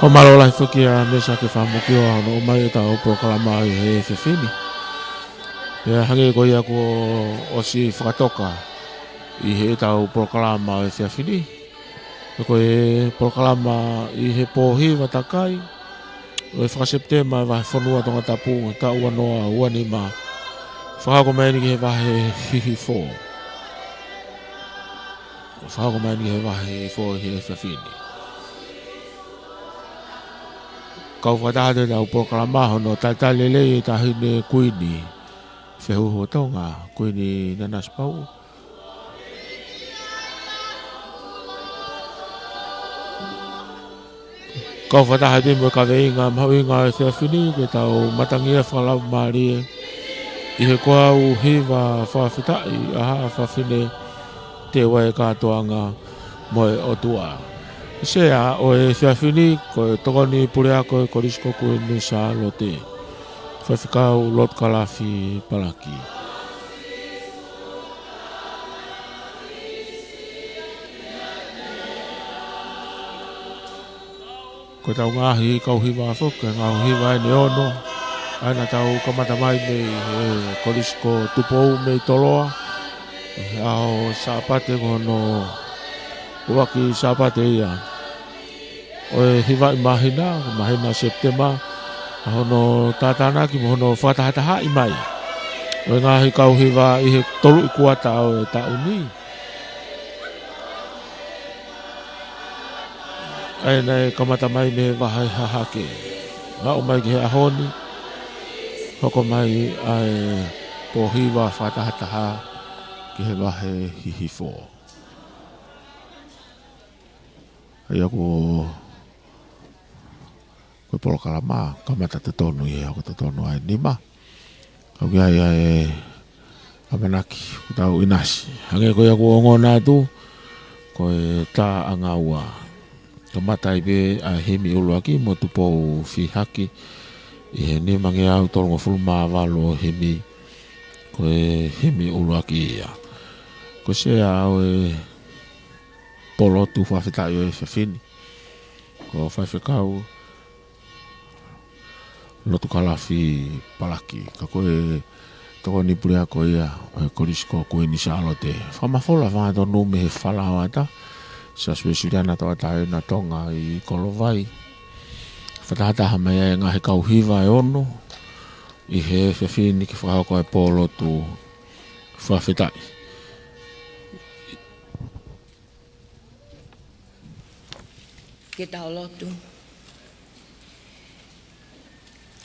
O malola whaki a mesa ke whamoki o ano o mai e tau proklama i he whiwhini. Pea hange ko ia ko o si whakatoka i he tau proklama i whiwhini. E ko e proklama i he pōhi watakai. O e whakaseptema wa whanua tonga tapu ta ua noa ua ni ma. Whakako mai ni ki he wahe hihi fō. Whakako mai ni ki he wahe fō i he whiwhini. Kau whataate tau proklama hono tai lele i tahine kuini whehuho tonga kuini nanas pau. Kau whataate mo ka veinga mawinga e whiwhini ke tau matangia whalau maari i he kua u hiwa whawhitai aha whawhine te wae katoanga moe o tua. Sea o e whiawhini ko e tokoni purea ko e korisko ko e nusa lote. Whawhikau lot kalafi palaki. Ko tau ngahi kau hiwa whoka, ngau hiwa e neono. Aina tau kamatamai me e korisko tupou me toloa. Ao sapate kono uwaki sapate ia. O e hiwa i mahina September, hono tātana ki mohono whatahataha i mai. O e ngahi kau hiwa i he tolu i kuata o e tauni. Aina e kamata mai me wahai hahake. Nga o mai ki he ahoni, hoko mai ai po hiwa whatahataha ki he wahe hihifo. Ai ako koe polo kalama, kamata te tonu i ako te tonu ai nima. Au ki ai ai amanaki, ko tau inasi. Hange koe ako ongo nātu, koe tā angaua. Kamata i be a hemi ulu aki, mo tupou fi haki. I he nima nge au tolongo fulma walo hemi, koe hemi ulu aki ia. Ko se au e polo tu whawhitai o e whiwhini. Ko whawhikau lotu kalafi palaki. Ka koe toko ni purea ko ia o e korisko koe ni saalote. Whamafola whangato nume he whalawata. Sa spesiliana toa tae na tonga i kolovai. Whatahataha mai e ngahe kau hiwa e ono. I he whiwhini ki whakako e polo tu whawhitai. Ke tau lotu.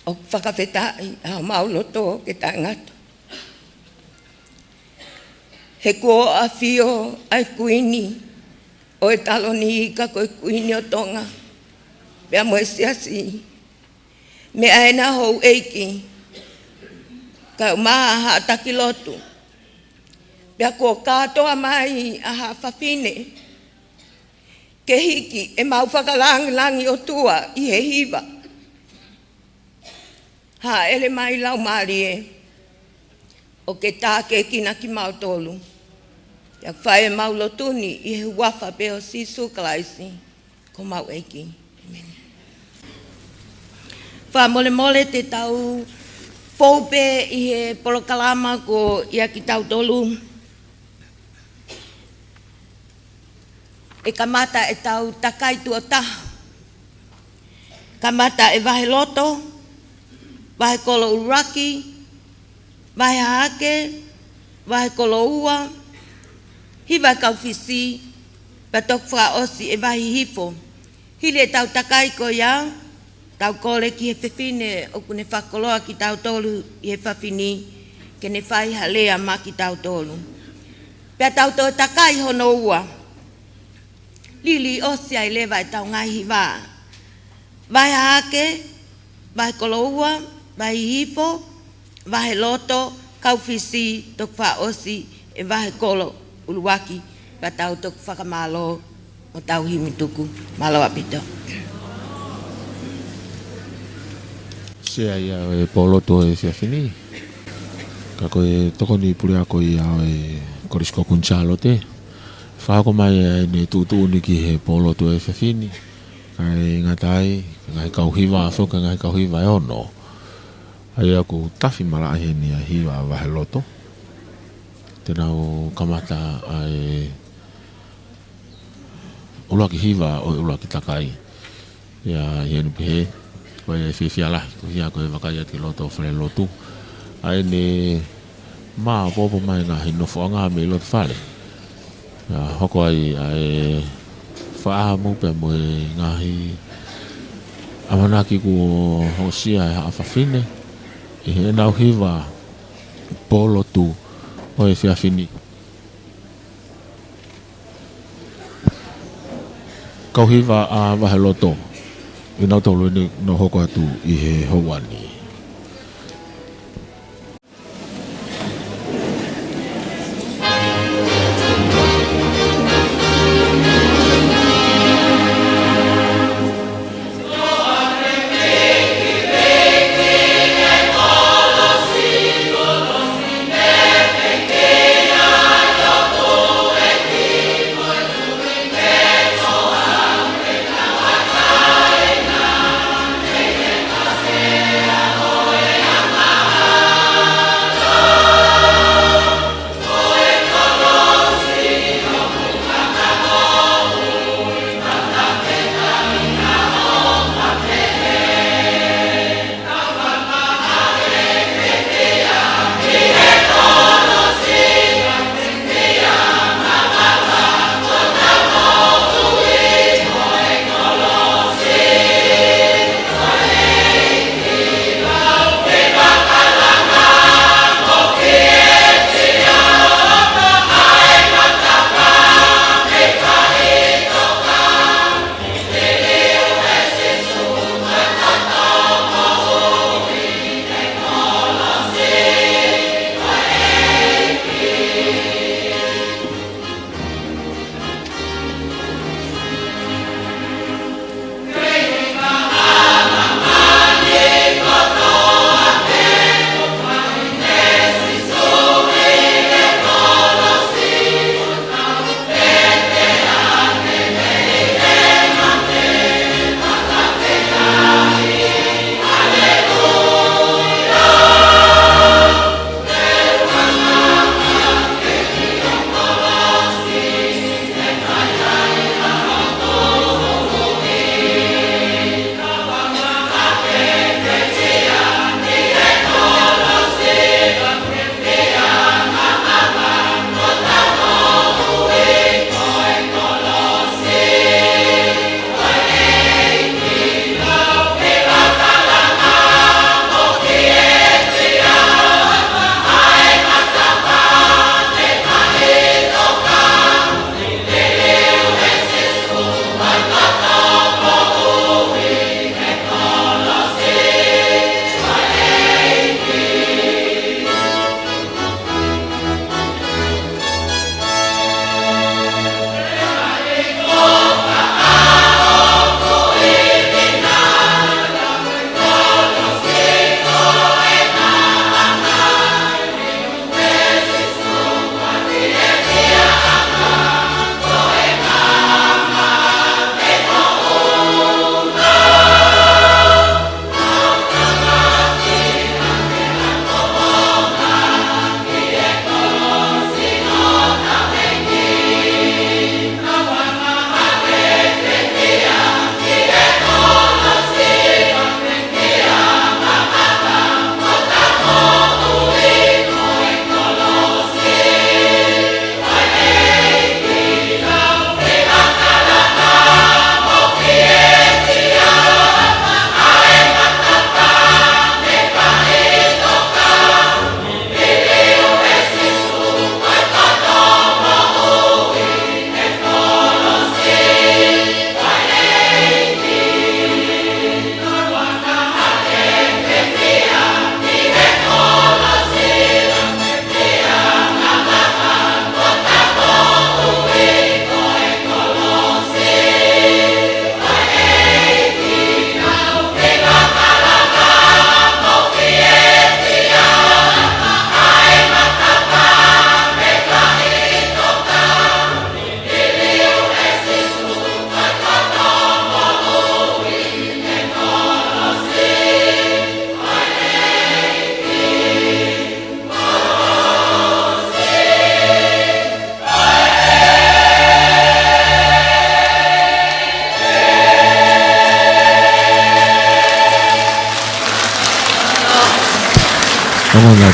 O whakawhetai a mauloto ke tangata. He kua a whio ai kuini o e taloni ka koe kuini o tonga. Pea mo e siasi. Me aena hou eiki. Ka maa ha taki lotu. Pea kua katoa mai a ha whawhine. Ke hiki e mau whakalangi o tua i he hiwa. Ha ele mai lau maari e. O ke tā ke kina ki mau tolu. Ia whae mau lotuni i he wafa pe o sisu kalaisi. Ko mau eiki. Amen. Wha mole mole te tau fōpe i he polokalama ko ia ki tau tolu. E kamata e tau takai tua taha. Kamata e wahe loto, wahe kolo uraki, wahe hake, wahe kolo ua, hiwa kau fisi, patok wha osi e wahi hifo. Hile e tau takai ko ia, tau kole ki he whiwhine o kune whakoloa ki tau tolu i he whawhini, ke ne whai halea ma ki tau tolu. Pea tau tō takai hono ua, lili osia i lewa e tau ngai hiwa. Vai hake, vai koloua, vai hifo, vai loto, kaufisi, tok wha osi, e vai kolo uluwaki, pa tau tok whakamalo, o tau himituku, malo apito. Sea ia e polo to e whiawhini. Ka koe toko ni purea ko ia e korisko kunchalo te. Whako mai e ne tutu ni ki he polo to e whiawhini. kai ngatai ngai kau hiwa so ka ngai kau hiwa e ono ai aku tafi mala ai ni hiwa wa loto tena o kamata ai ula ki hiwa o ula ki takai ya yenu pe ko e fiala ko ia ko va kai ki loto fre lotu ai ni ma popo mai nga hino fo nga me lo fale ya hoko ai fa mo pe mo nga hi amanaki ku hosia ha fa fine e na hiwa polo tu o e fia fini kau hiwa a wa loto ina to lo ni no hoko atu i he howani Yeah.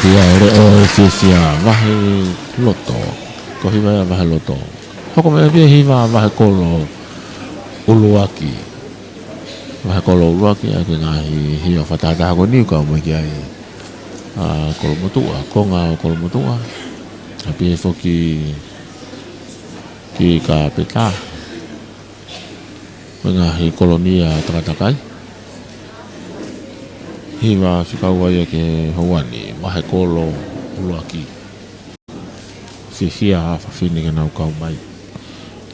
dia ere o sia vahe loto ko hiva vahe loto hoko me via hiva vahe kolo uluaki vahe kolo uluaki ake ngahi hiva fatata ko ni ka mo kia kolo motua konga kolo motua api foki ki ka peta ngahi kolonia takatai hiva fikau ai ke Hawani mahe kolo uluaki sia fa fini na kau mai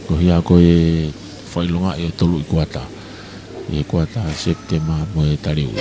ko hia ko e failonga e tolu ikuata September mo e tariu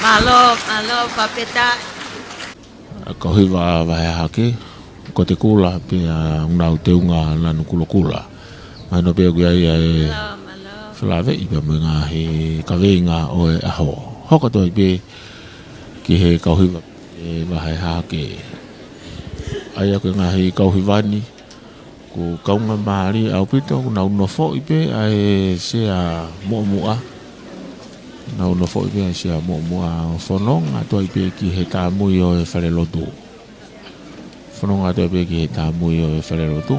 Malo, papeta. Ka hiwa vai hake ko te kula pe una o te unga na no kula mai no pe gua ia e flave i pe nga he ka venga o e aho hoko to pe ki he ka hiwa e vai hake ai ko nga he ka hiwa ni ko kaunga mari au pito na no fo i pe ai se a mo na no fo i pe se a mo fononga to i pe ki he ta mui o e fare lotu fononga to i pe ki he ta mui o e fare lotu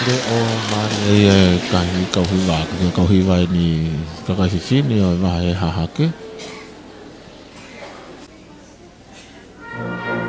Le o mare e kahi kauhi wā, ka kauhi wai ni kakasisini o maha e hahake. Amen.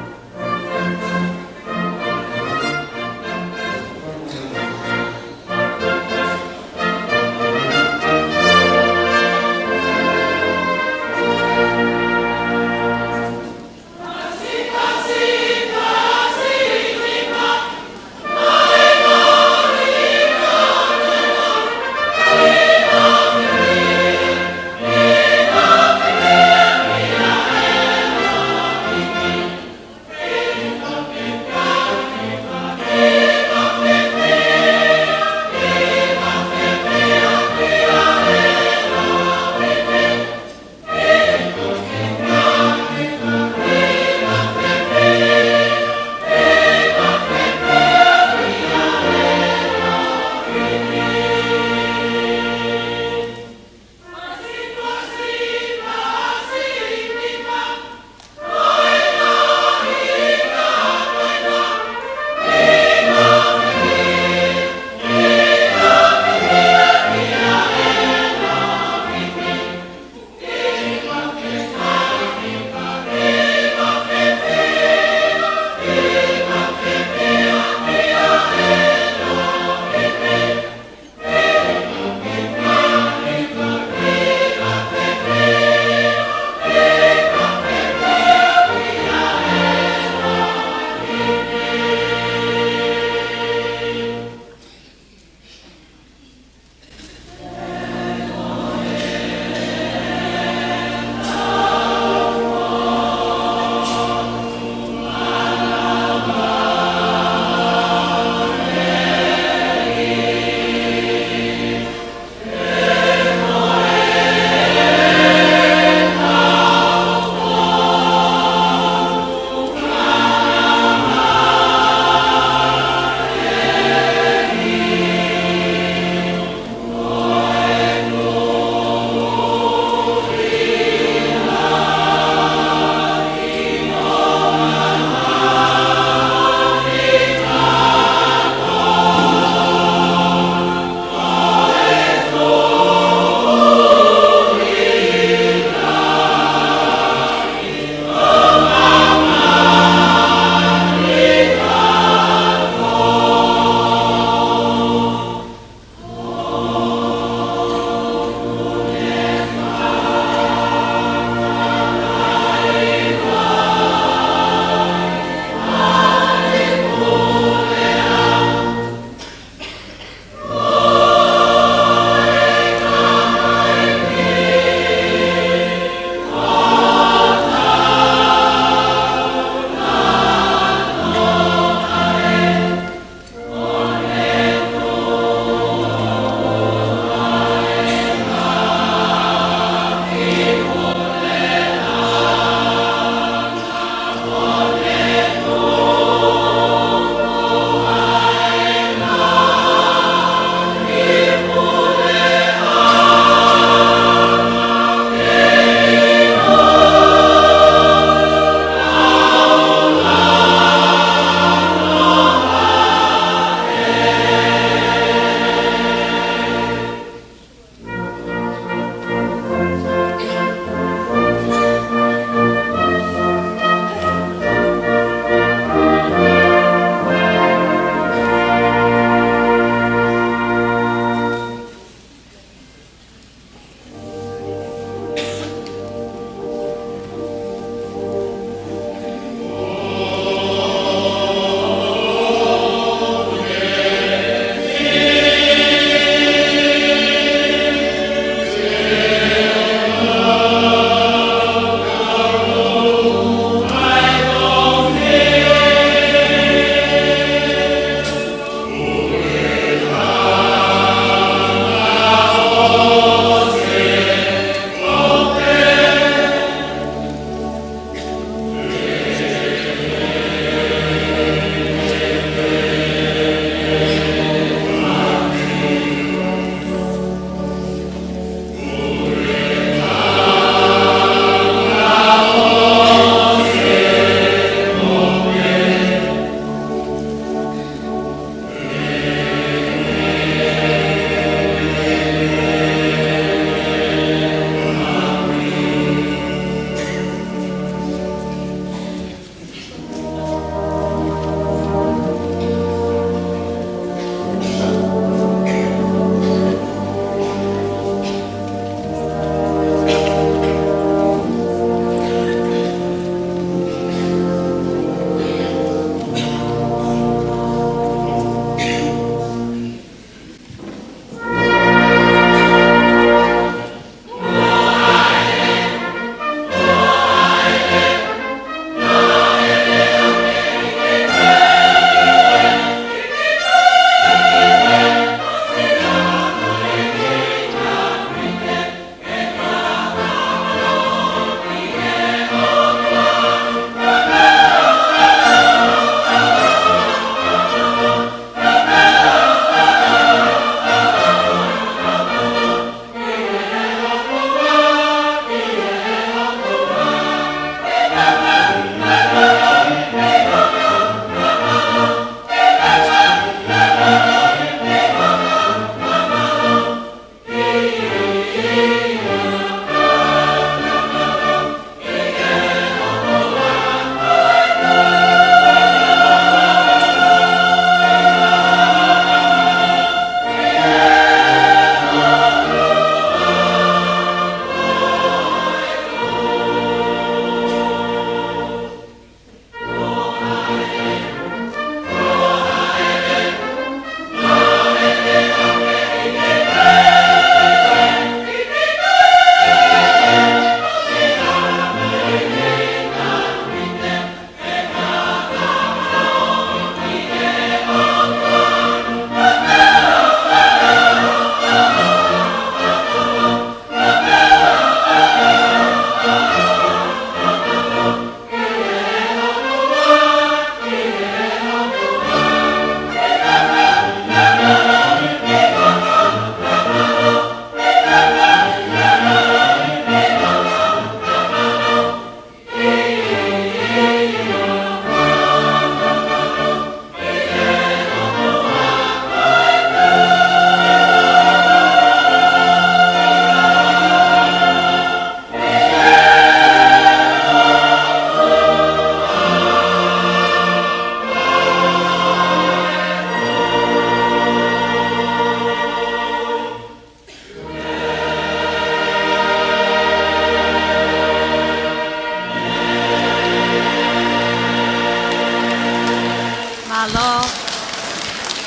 Alo.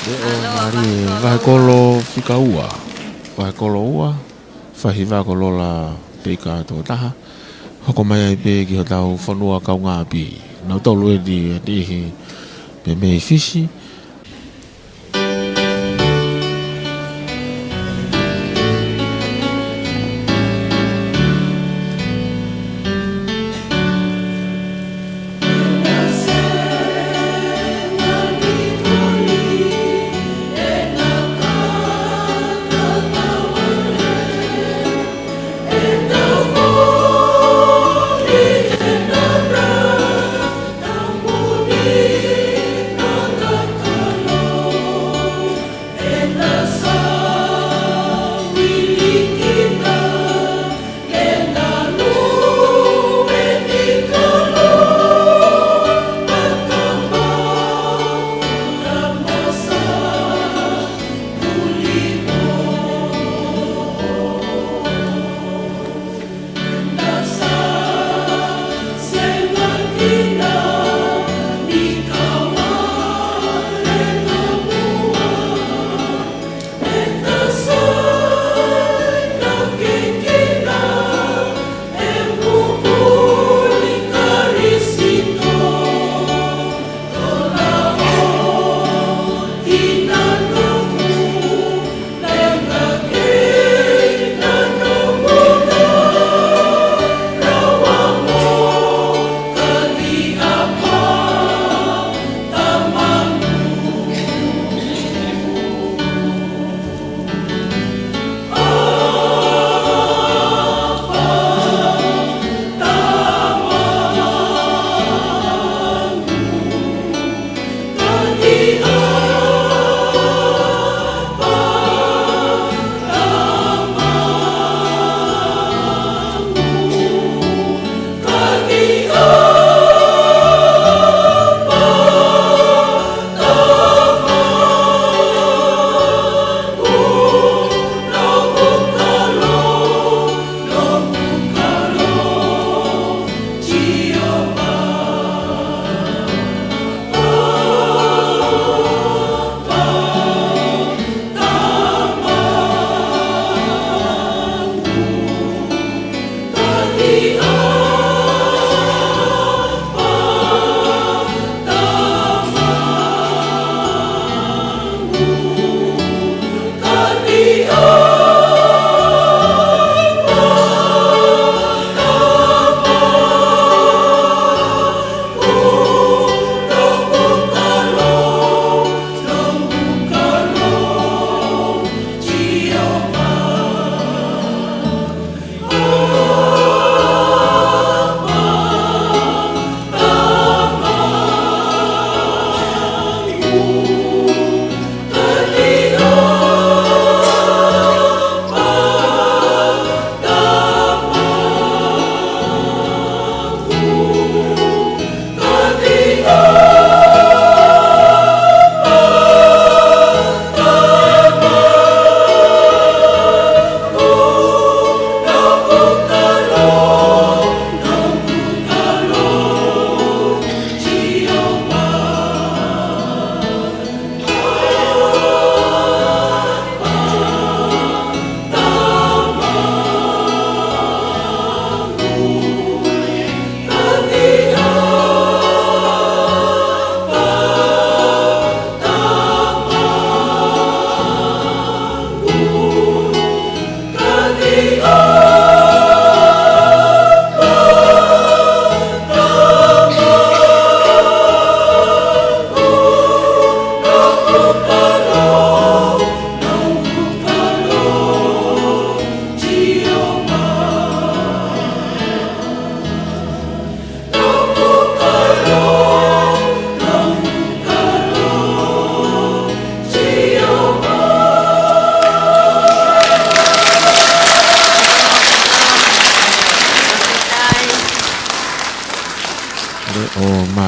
Le o mari vai kolo fika ua. Vai kolo ua. Fahi vai kolo la peka to taha. Hoko mai ai pe ki ho tau whanua kau ngā pi. Nau tau lue di hi pe mei fisi.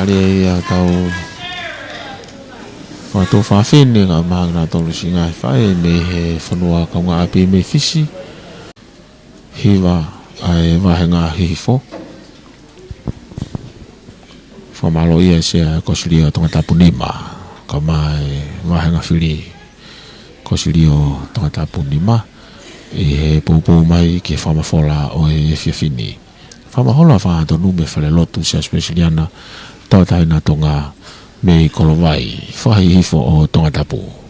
mare ia tau whātou whawhene ngā mahanga tolu si ngai whae me he whanua ka ngā api me fisi hiwa ai wahe ngā hihifo whamalo ia sea kosiria tonga tapu nima mai hanga fili ko silio tangata punima e popo mai ke fama fola o e fini fama hola fa to nume fale lotu se specialiana tautai na tonga me kolovai fa hifo o tangata pu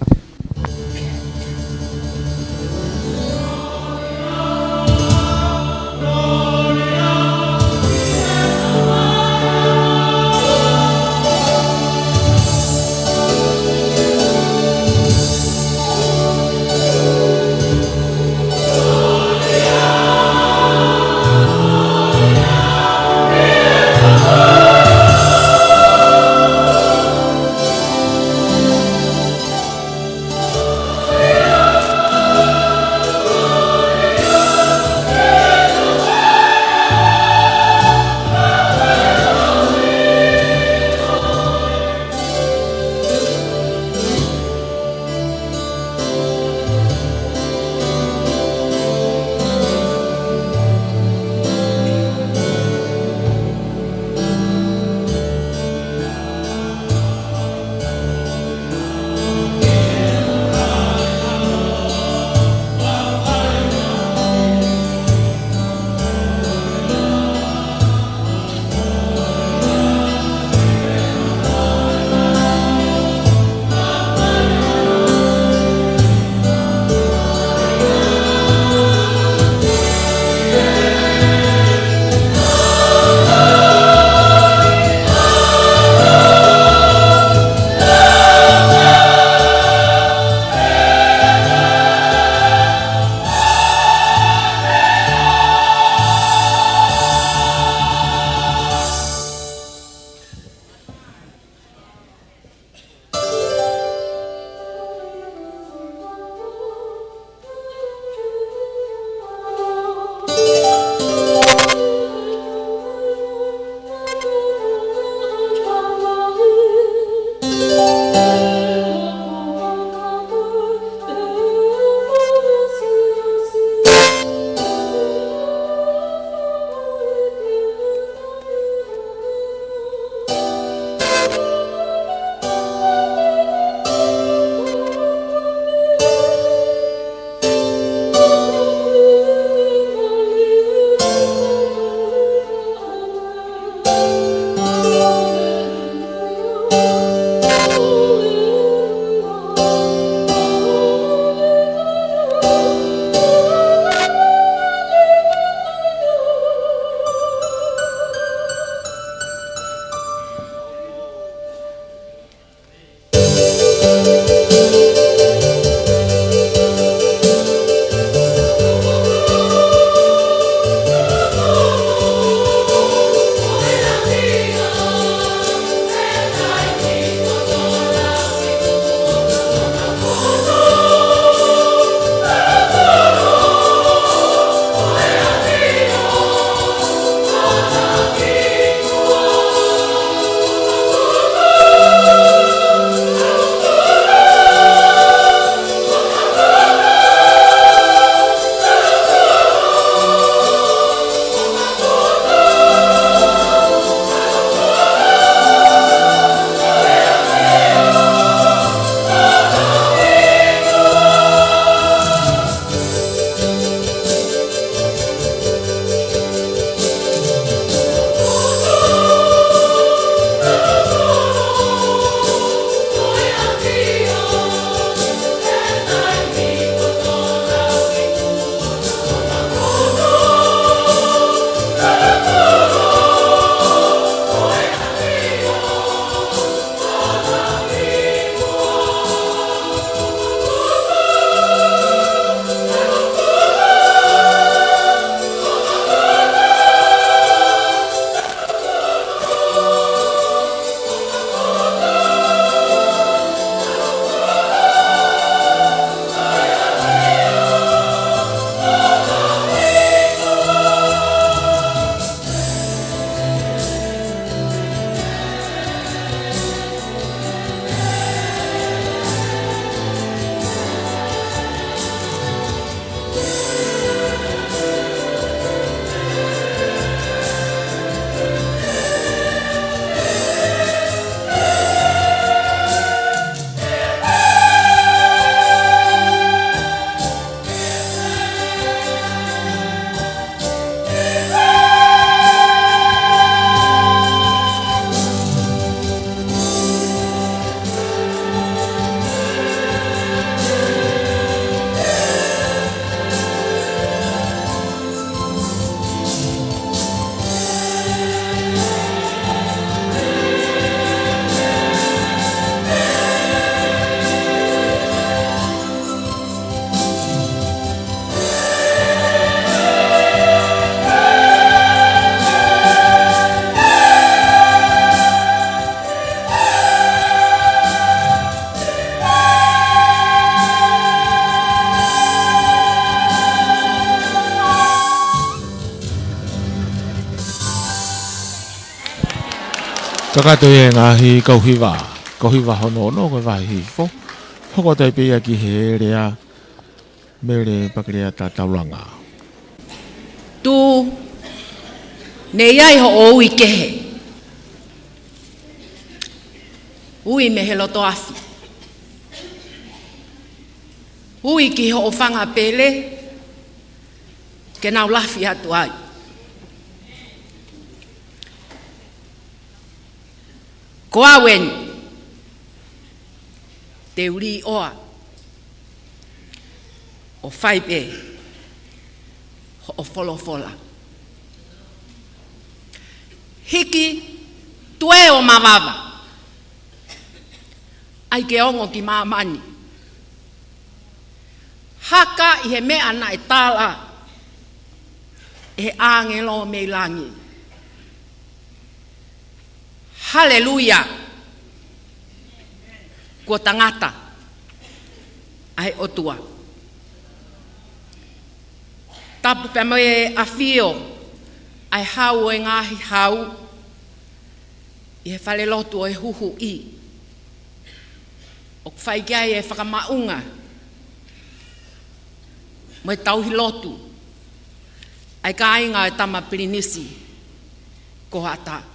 Kakato e ngahi kauhiwa hono no koe wahi fo. Hoko tai pia ki he rea mere pakrea ta taulanga. Tu ne iai ho o ui kehe. Ui me he loto afi. Ui ki ho o whanga pele ke nau lafi atu ai. Ko awen te uri oa o whaipe ho o wholofola. Hiki tue o mawawa. Ai ke ongo ki mamani. Haka i he mea na e tala e angelo me langi. Haleluia. Ko tangata ai otua. Tapu pe moe afio ai hau e ngahi hau i he whale lotu o e huhu i. O whaigai e whakamaunga mo e tauhi lotu ai ka ainga e tama pirinisi ko hata.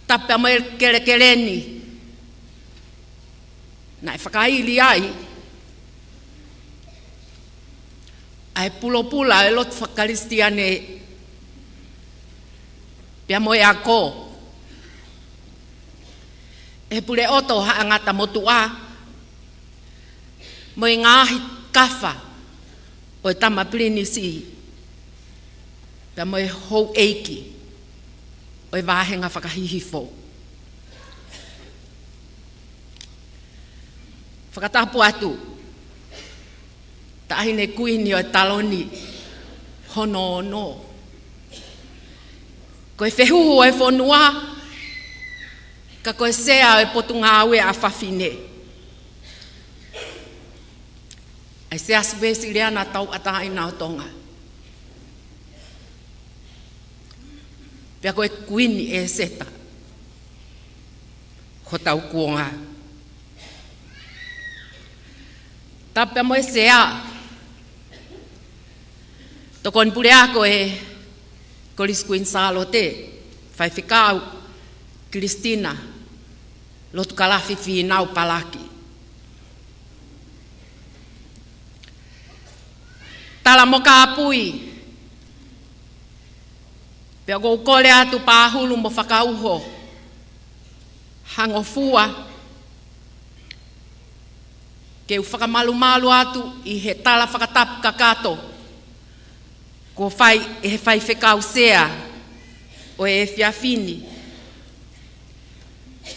Tapea mo e kerekereni na e whakaili ai ai pulopula e lotu whakaristiane pia mo e ako e pule oto haangata motua mo e ngahi kafa o e tama pirinisi pia mo e hou eiki o e wāhenga whakahihifo. Whakatapu atu, tahine kuini o e taloni hono no. Ko e whehuhu e whonua, ka koe sea e potunga aue a whawhine. Ai sea swesi rea na tau ataina o tonga. Pea koe kuini e seta. Ho tau kuonga. Tapea mo e sea. Tokon purea koe Kolis Queen Salote. Whai whikau Kristina. Lotu kalafi whinau palaki. Tala mo ka apui. Pea kou kore atu pāhulu mo whakauho. Hango fua. Keu whakamalu atu i he tala whakatapu kakato. Ko whai e he whai whekau sea o e whiawhini.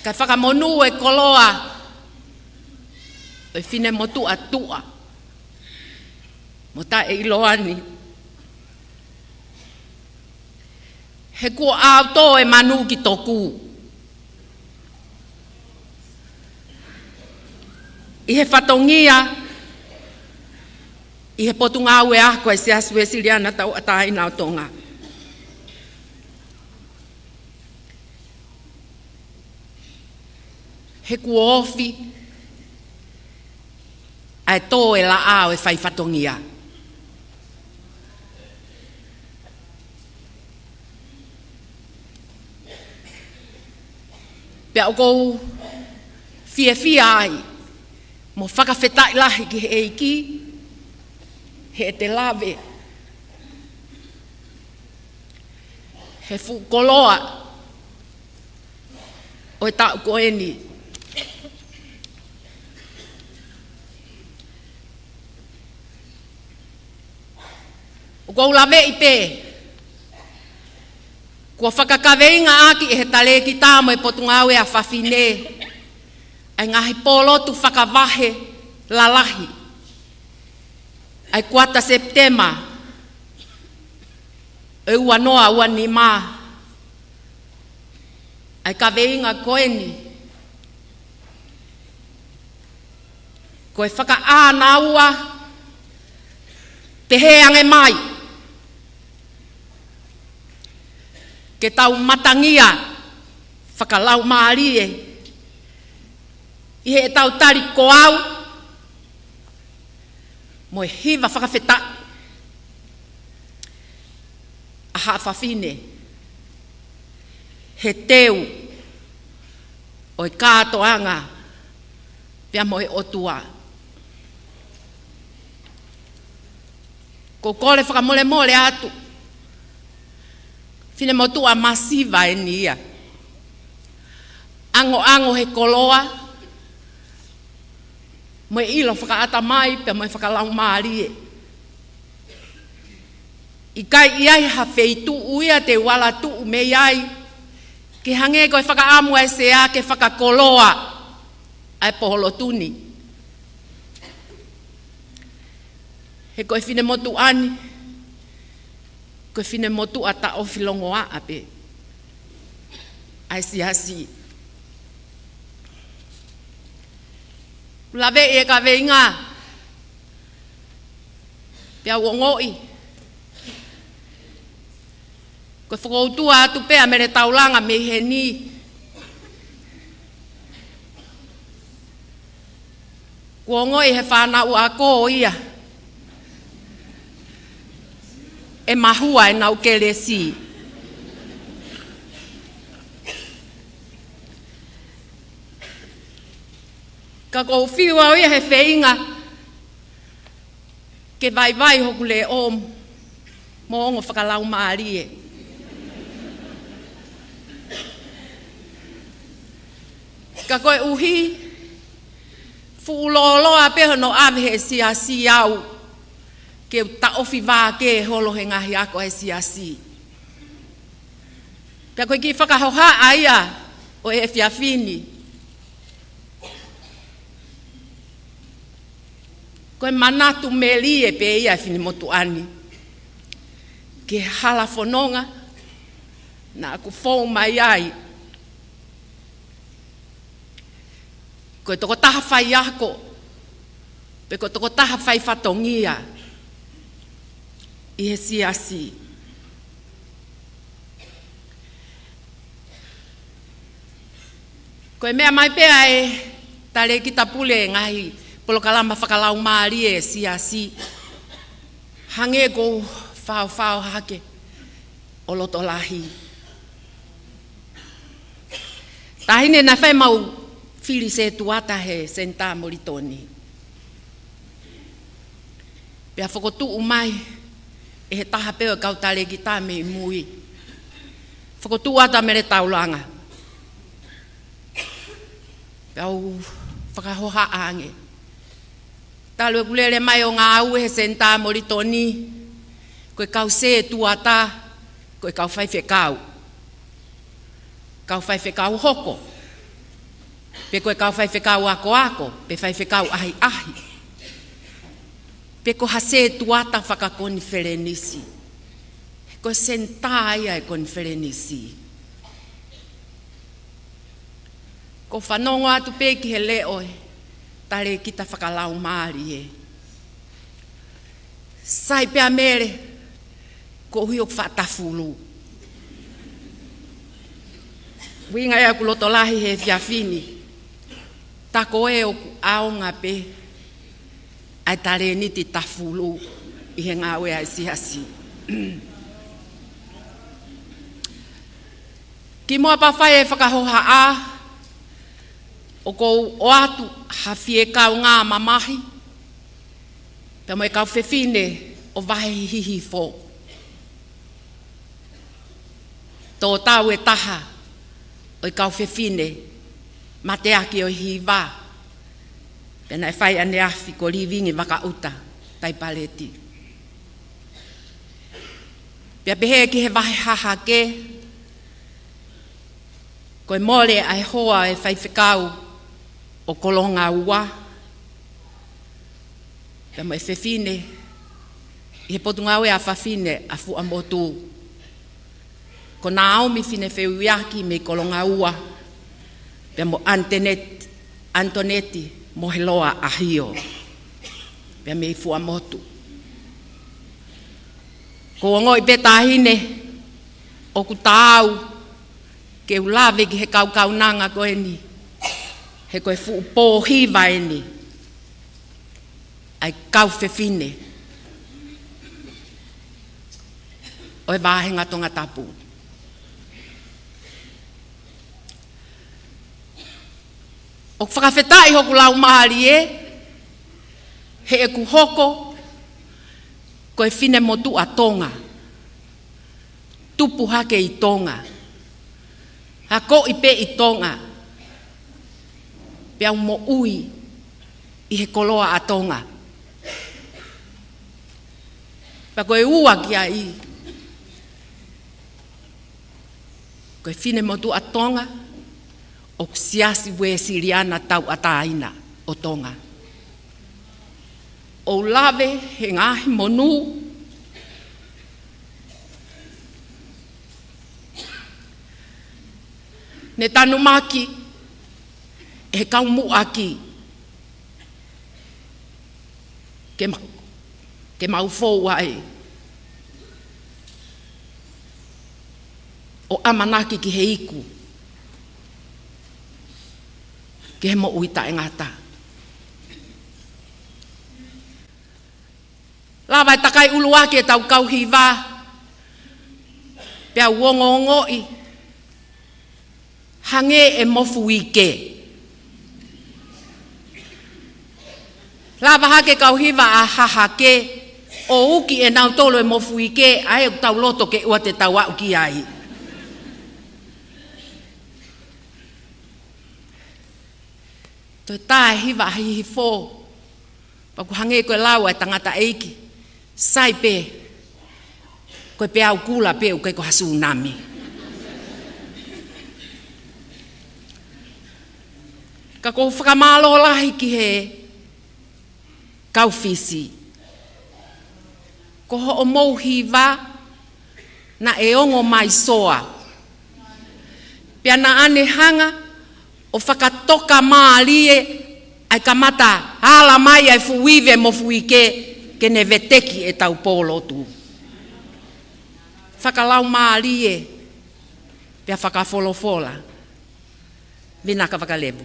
Kai whakamonu e koloa o e whine mo tua tua. Mo ta e iloani. He kua auto e manu ki toku. I he whatongia, i he potunga au e ako e se asu e siriana tau ataina o tonga. He kua ofi, ai tō e la au e whai whatongia. Pea o kou fia ai, mo whakawhetai lahi ki he eiki, he te lawe. He whukoloa o e tau koeni. O kou lawe i pē. Kua whakakaweinga aki e he tale ki tāmo e potunga au e a whawhine. Ai ngahi polotu whakawahe lalahi. Ai 4 Septema. E ua noa ua ni mā. Ai kaweinga koeni. Ko e whakaana ua. Te he ange mai. ke tau matangia whakalau maari e. I he tau tari ko au, mo e hiva whakawheta. Aha whawhine, he teu, o i kātoanga, pia mo e otua. Ko kore whakamole mole atu, whine motua masiva e nia. Ango he koloa, mo e ilo whakaata mai, pia mo e whakalau maari e. I kai iai ha feitu uia te wala tu me iai, ki hange koe whakaamu ai se a ke whakakoloa ai poholo tuni. He koe whine motu ani, koe whine motu ata o filongo a ape. Ai si hasi. Lawe e ka veinga, pia wongoi. Koe whakoutua atu pea mere taulanga me he ni. Wongoi he whanau a ko ia. E mahua e nau kere si. Ka kou whiua ia he wheinga. Ke vai hoku le o mo ongo whakalau maari e. Ka koe uhi, fuuloloa peho no ave he siasi au, ke ta ofi vā ke holo he ngahi ako he siasi. Ka koe ki whakahoha aia o e whiawhini. Koe manatu meli e pe ia whini motu ani. Ke hala whanonga, na aku whou mai ai. Koe toko taha whai ako, pe koe toko taha whai whatongia, i he siasi. Koe mea mai pea e tale ki tapule ngahi, polo kalama whakalau maari e siasi. Hange ko whao hake, o loto lahi. Tahine na whai mau, whiri se tuata he senta moritoni. Pea whakotu umai e he taha peo kau tale ki tā me mui. Whakotu ata mere taulanga. Pea u whakahoha ange. Talo e kulere mai o ngā au he senta moritoni. Koe kau se tuata, koe kau whai whekau. Kau whai whekau hoko. Pe koe kau whai whekau ako, pe whai whekau ahi. Pe ko hase tuata whakakoni wherenisi. Koe senta ia e koni wherenisi. Ko whanongo atu pe ki he leoe, tare kita whakalau maari e. Sai pea mere, ko hui o whatafulu. Winga ea kulotolahi he whiawhini. Tako e o aonga pe, ai tare niti tafulu i he ngā wea siasi. Ki mua pa whai e whakahoha a, o kou o atu hawhi e kau ngā mamahi, pe mo e kau whewhine o wahe hihi fo. Tō tau e taha o i kau whewhine, ma te aki o hiwa. Pena e whai ane awhi ko rivingi waka uta, tai paleti. Pea pehe ki he wahe haha ke, koe mole ai hoa e whai whekau o kolonga ua. Pea mo e whewhine, i he potunga ue a whawhine a fu amotu. Ko nā aumi whine whewhiaki me kolonga ua, pea mo Antoneti mo he loa ahio. Pea me i fua motu. Ko ngoi petahine, o ku tāu ke ulawe ki he kaukaunanga koe ni. He koe fu pōhiwa e ni. Ai kau whewhine. O e wāhenga tonga tapu. O whakawhetai hoku lau mahari e, he e ku hoko, koe whine motu a tonga. Tupu hake i tonga. Hako i pe i tonga. Pea mo ui i he koloa a tonga. Pa koe ua ki a i. Koe whine motu a tonga, o siasi we siriana tau ataina o tonga. O lawe he ngahi monu, ne tanu maki, he kaumu aki, ke maufou ai. O amanaki ki he iku, ke he mo uita e ngata. Lawa e takai ulu ake e tau kauhiwa, pea uongo i, hange e mofu ike. Lawa hake kauhiwa a hahake, o uki e nau tolo e mofu ike, a e tau loto ke ua te tau au ki ai. Toi tae hiwa hihi fō, paku hange koe laua e tangata eiki, sai pe, koe pe au kula pe uke ko hasu nami. Ka kou whakamalo lahi ki he kauwhisi. Ko ho o mou hiwa na e ongo mai soa. Pea na ane hanga o whakatoka maalie ai kamata hala mai ai fuive mo fuike ke ne veteki e tau polo tu. Whakalau maalie pea whakafolofola. Vinaka whakalevu.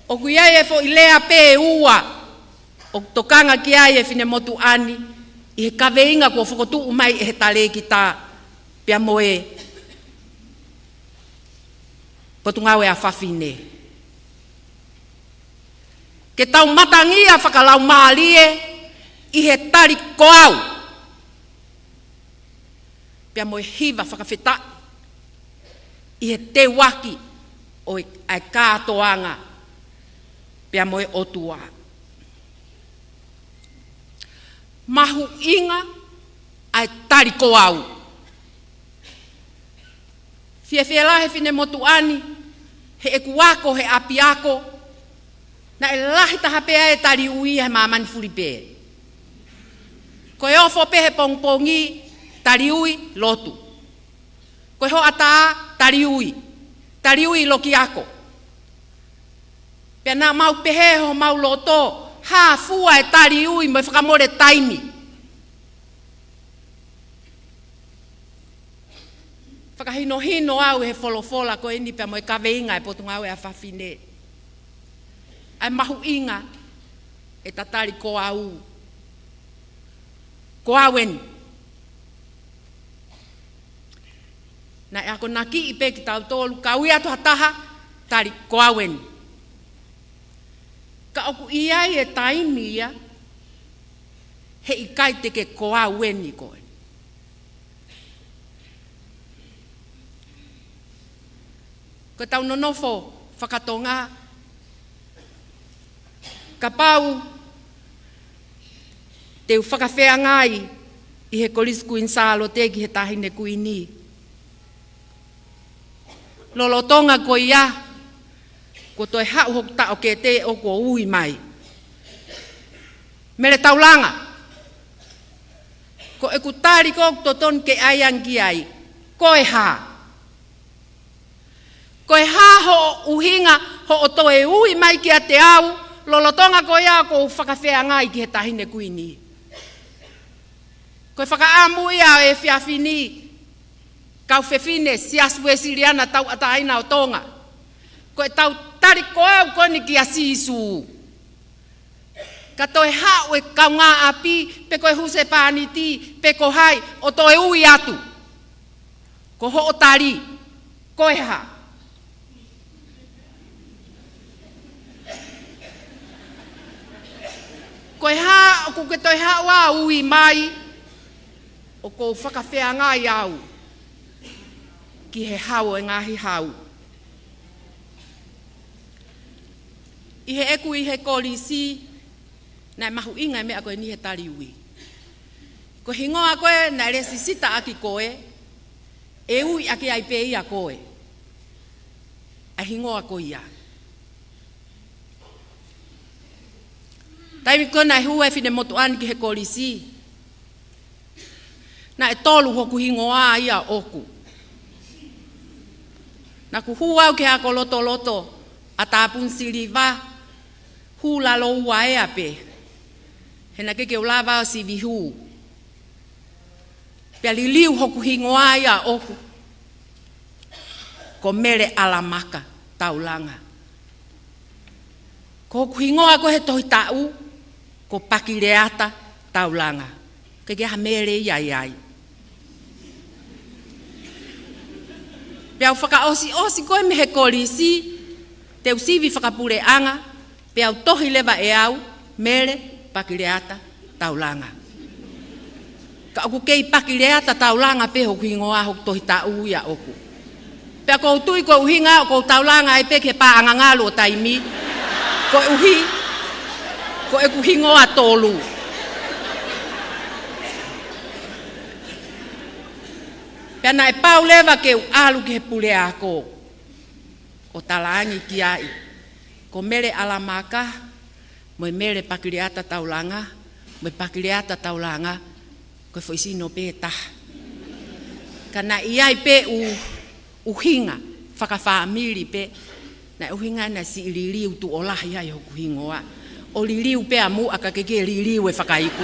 O kuiai e fo ilea pe ua o tokanga ki ai e fine motu ani i he kaweinga kua whakotu umai e he tale ki tā pia moe potungau e a whawhine. Ke tau matangia whakalau maalie i he tari koau. Pia moe hiva whakawhita i he te waki o ai kātoanga pia moe otua. Mahu inga ai tari koau. Fie lahe fine motu ani, he eku wako, he api ako, na e lahi taha pea e tari ui he mamani furi pea. Koe ofo pe he pongpongi, tari ui lotu. Koe ho ata tari ui loki ako. Pea na mau peheho mau loto, ha fua e tari ui mo whakamore taimi. Whakahino au he wholofola ko eni pea mo e kaweinga e potunga au e a whawhine. Ai mahu inga e tatari ko au. Ko awen. Na e ako naki i pe ki tau tolu, ka ui atu hataha, tari ko awen. Ka oku iai e taimia, he i kaite ke ko awen i koe. Ko tau nonofo whakatonga, ka pau te whakawhea ngai i he kolisku insalo te ki he tahine kuini. Lolotonga ko ia, ko toi hau hoku ta o ke te o ko ui mai. Mere taulanga, ko e kutari ko toton ke aiangi ai, ko e haa. Ko e hā ho uhinga ho o toe ui mai ki a te au, lolotonga ko ia ko whakawhea ngai ki he tahine kuini. Koe whakaamu ia e whiawhini. Kau whewhine si asu e siriana tau ataina o tonga. Koe tau tari ko au koni ki a sisu. Ka toe hao e kau ngā api, pe koe huse pāniti, pe ko hai, o toe ui atu. Ko ho o tari, koe ha. Koe ha, o kuke toi ha wa ui mai, o ko whakawhea ngai au, ki he hao e ngahi hau. I he eku i he kolisi, nai mahu inga mea koe ni he tari ui. Ko hingoa koe, nai resi sita aki koe, e ui aki ai pe ia koe. A hingoa koe ia. Taimi koe nai hua e whine motu ani ki he kolisi. Na e tolu hoku hingoa ia oku. Na ku hua au ke hako loto loto, a tāpun siriva, hula lo ua ea pe. Hena ke o lava o si vihu. Pea li liu hoku hingoa ia oku. Ko mere alamaka taulanga. Ko hoku hingoa ko he tohi tau, ko pakireata taulanga. Ke ha mere iai. Pea whaka osi koe me he kolisi, te usivi whakapure anga, pea tohi lewa e au, mere, pakireata, taulanga. Ka oku kei pakireata taulanga pe hoku hingoa hoku tohi tau ia oku. Pea kou tui ko uhinga o kou taulanga e peke pa angangalo o taimi, ko uhi, ko eku hingoa tolu. Pea na e pau lewa ke u alu ke he pule ako. O talangi ki ai. Ko mere alamaka, mo mere pakireata taulanga, mo pakireata taulanga, ko foi sino pe ta. Kana iai pe u hinga, whakawhaamiri pe, na uhinga na si iliriu tu olahi ai hoku hingoa. O liriu pe amu aka keke liriu e whakaiku.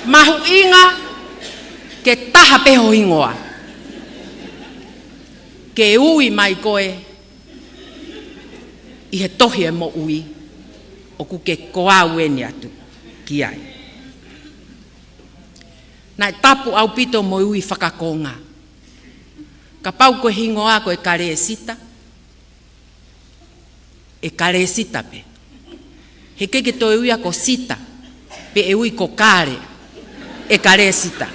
Mahu inga ke taha peho hingoa. Ke ui mai koe i he tohi e mo ui o ku ke koa ueni atu ki ai. Nai tapu au pito mo ui whakakonga. Ka pau koe hingoa koe kare sita. E kare sita pe. He keke toi uia ko sita pe e ui ko kare. E kare sita.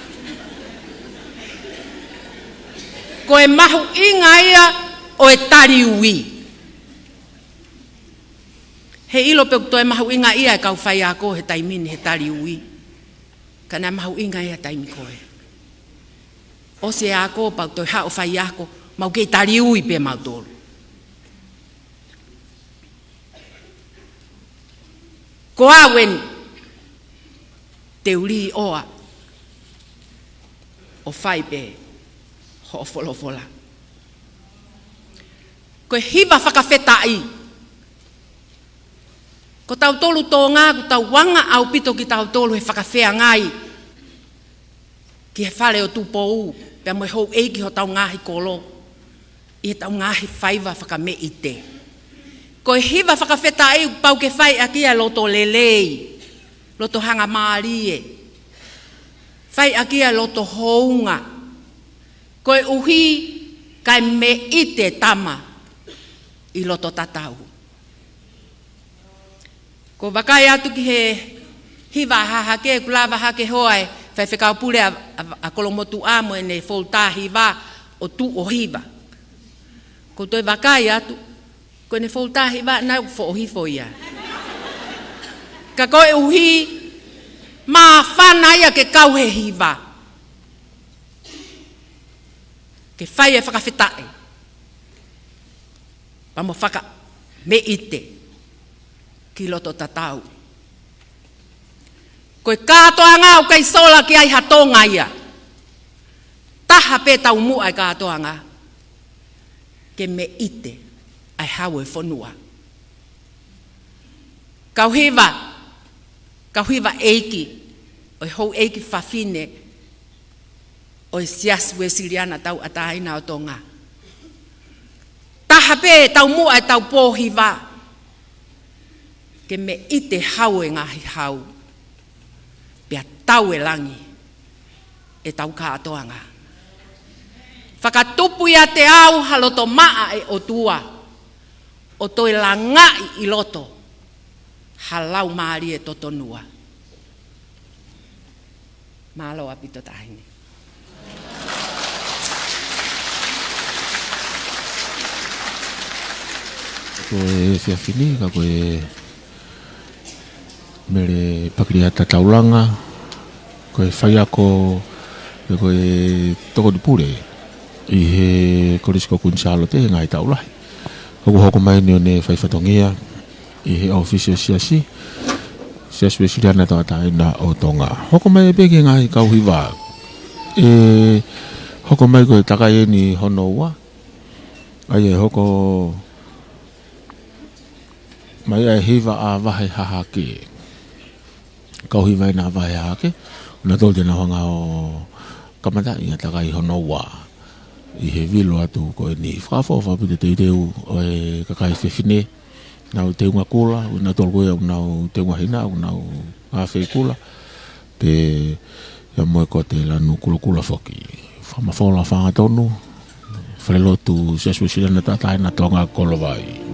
Ko e mahu inga ia o e tari ui. He ilo pe to e mahu inga ia e kau whai ako he taimini he tari ui. Kana mahu inga ia taimi koe. O se ako pau to hao whai ako mau ke tari ui pe mau tolu. Ko awen te uri oa. O whai pe ho folofola. Ko hiva whakawhetai. Ko tau tolu tō ngā, ko tau wanga au pito ki tau tolu he whakawhea ngai. Ki he whare o tūpo u, pia mo hou eiki ho tau ngāhi kolo. I he tau ngāhi whaiva whakame i te. Ko hiva whakawhetai pau ke whai a kia loto lelei. Loto hanga maarie. Whai a kia loto hounga. Koe uhi kai me ite tama i loto tatau. Ko wakai atu ki he hiva hahake, kulawa hake hoai, whai whekau pule a kolomotu amo e ne folta hiva o tu o hiva. Ko toi wakai atu, ko ne folta hiva nau fo o hifo ia. Ka koe uhi maa whana ia ke kau he hiva. Ke whai e whakawhetai. Pamo whaka me ite. Ki loto tatau. Koe kātoa ngā o kai sola ki ai hatonga ia. Taha pe tau mu ai kātoa ngā. Ke me ite ai hau e whanua. kauhiva eiki, oi hou eiki whawhine, oi sias wesiliana tau ataina o tonga. Taha pē tau mua e tau pōhiva, ke me ite hau e ngahi hau, pia tau e langi, e tau kātoanga. Whakatupu ia te au haloto maa e o tua, o toi langai I loto, halau maari e totonua. Malo apito tahine. Koe whiawhini, ka koe mere pakiriata taulanga, koe whaiako, koe toko di pure, I he korisko kunsalo te ngai taulahi. Hoku hoko mai ni o ne whaiwhatongia, I he ofisio siasi, siasi wesiriana tau ataina o tonga. Hoko mai e peke ngai kauhiwa, hoko mai koe takai e ni hono ua, ai e hoko mai e hiva a wahe hahake. Kauhiwa ina wahe hahake, na tol tena hanga o kamata I takai hono ua. I he vilo atu koe ni whakawha whapite te teu o e kakai whiwhine, nau te unga kula, na tol koe au nau te unga hina, au nau awhi kula, pe ia moe ko te lanu kula kula whoki. Whamawhola whangatonu, whalelotu siaswesirana tataina tonga kolovai.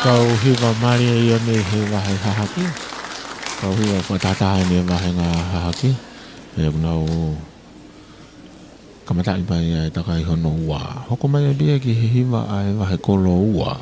kau hiwa mari e ione he wahe hahaki. Kau hiwa whatataha ni wahe ngā hahaki. E unau kamatai pai e takai hono ua. Hoko mai e bia ki he hiwa ai wahe kolo ua.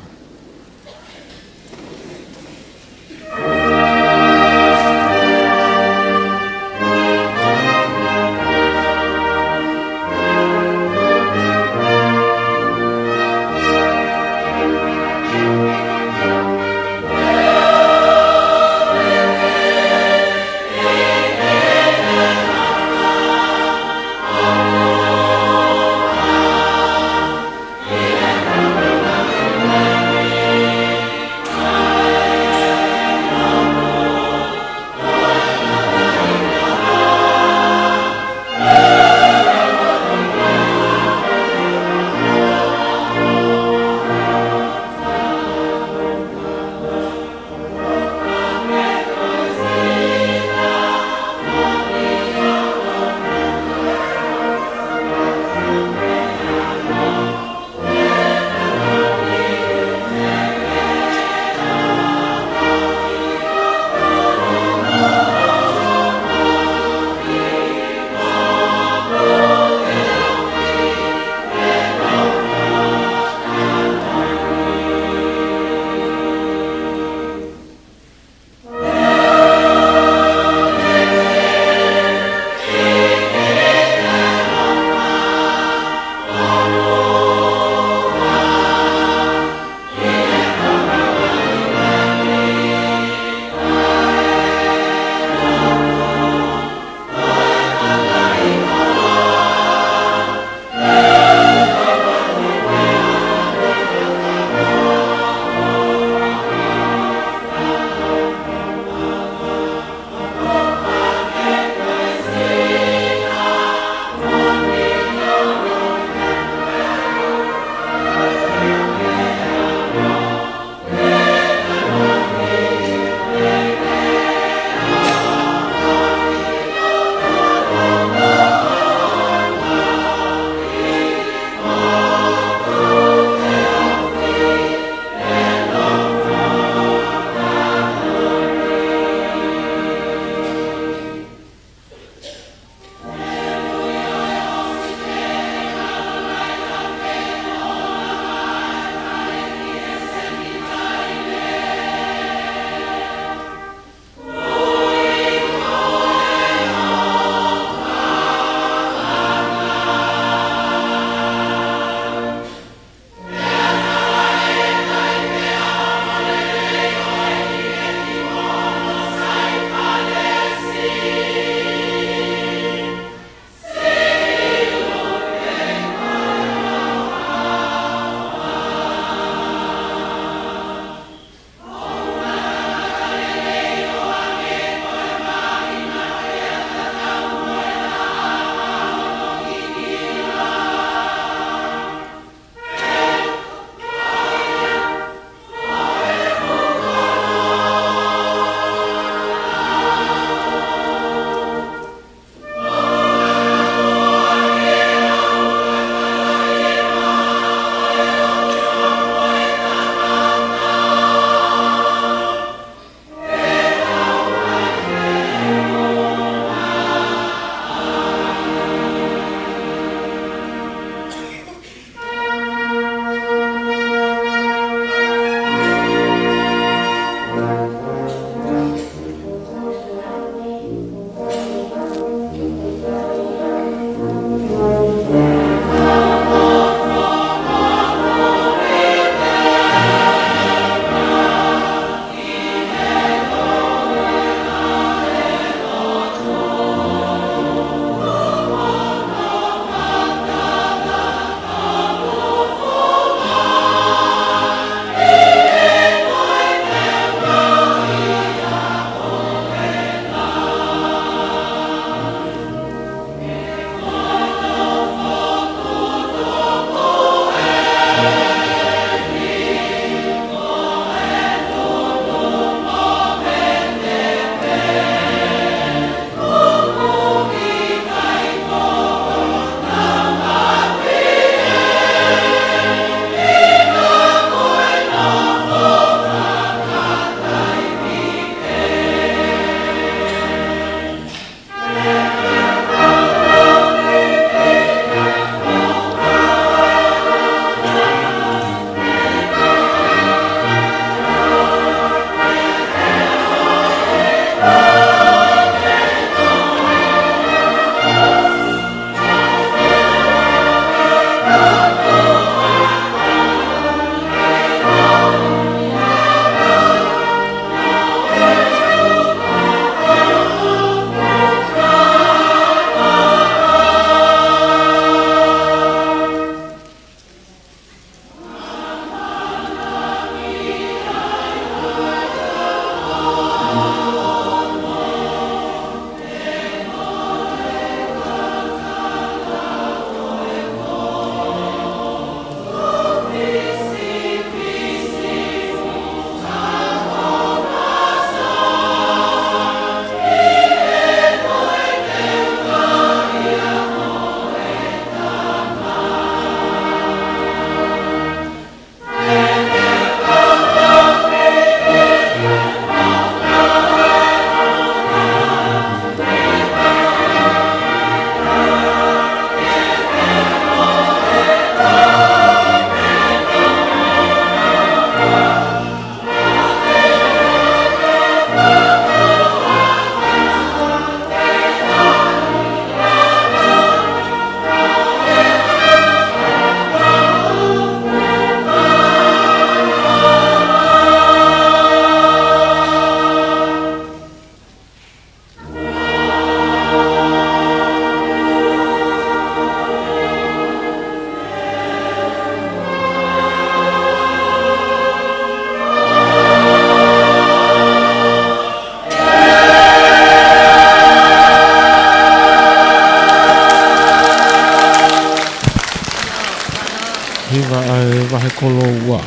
hiva ai vahe kolo ua.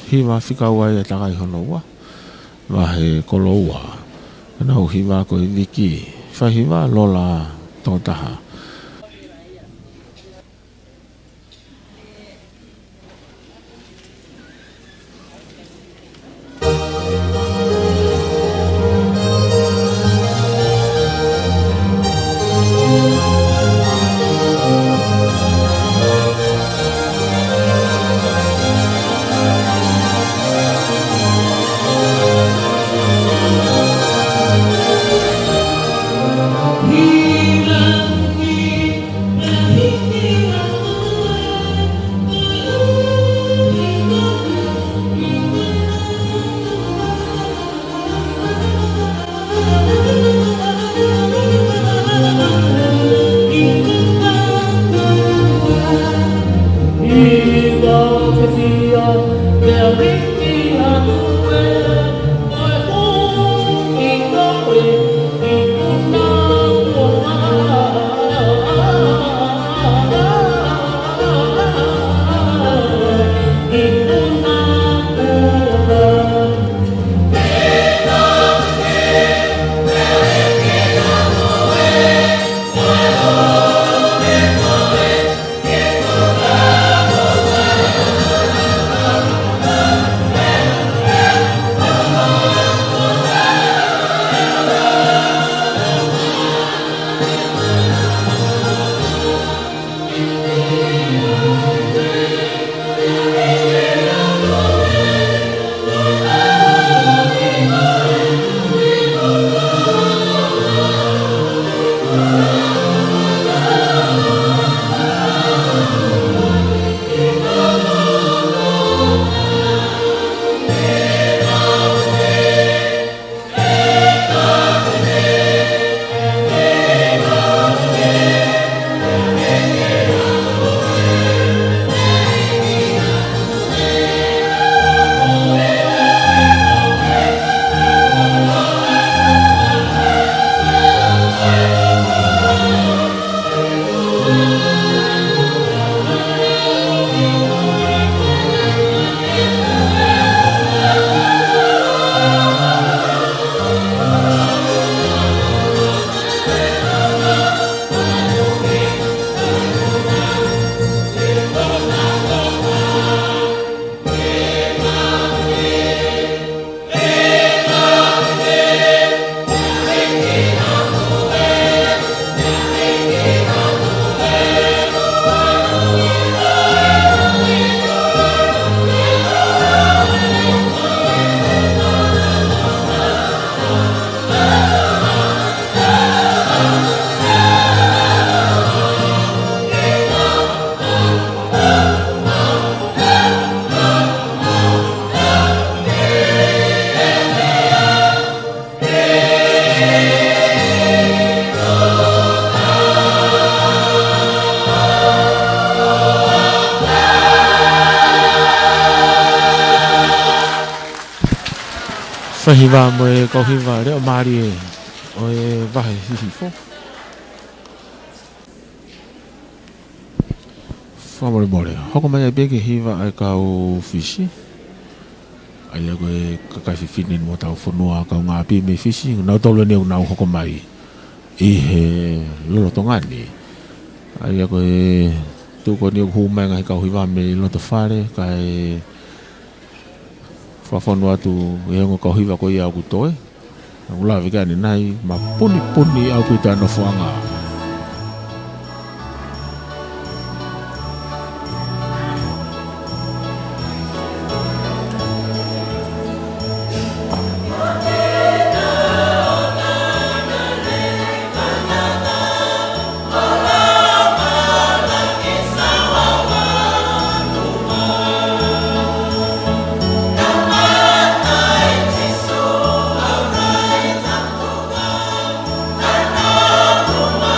Hiva whika ua e takai hono ua. Vahe kolo ua. Nau hiva ko i viki. Whahiva lola tōtaha. Whahiwa mo e kauhiwa reo maari e o e wahe hihifo. Whamore more. Hoko mai e beke hiwa ai kau fisi. Ai ako e kakai whiwhinin mo tau whanua kau ngā pi me fisi. Nau tolo neu nau hoko mai i he lolo tongani. Ai ako e tuko neu hūmai ngai kauhiwa me loto whare kai whawhanua atu e hongo kauhiwa ko i au kutoe. Ula wikani nai ma puni puni au kuita no whanga. Uma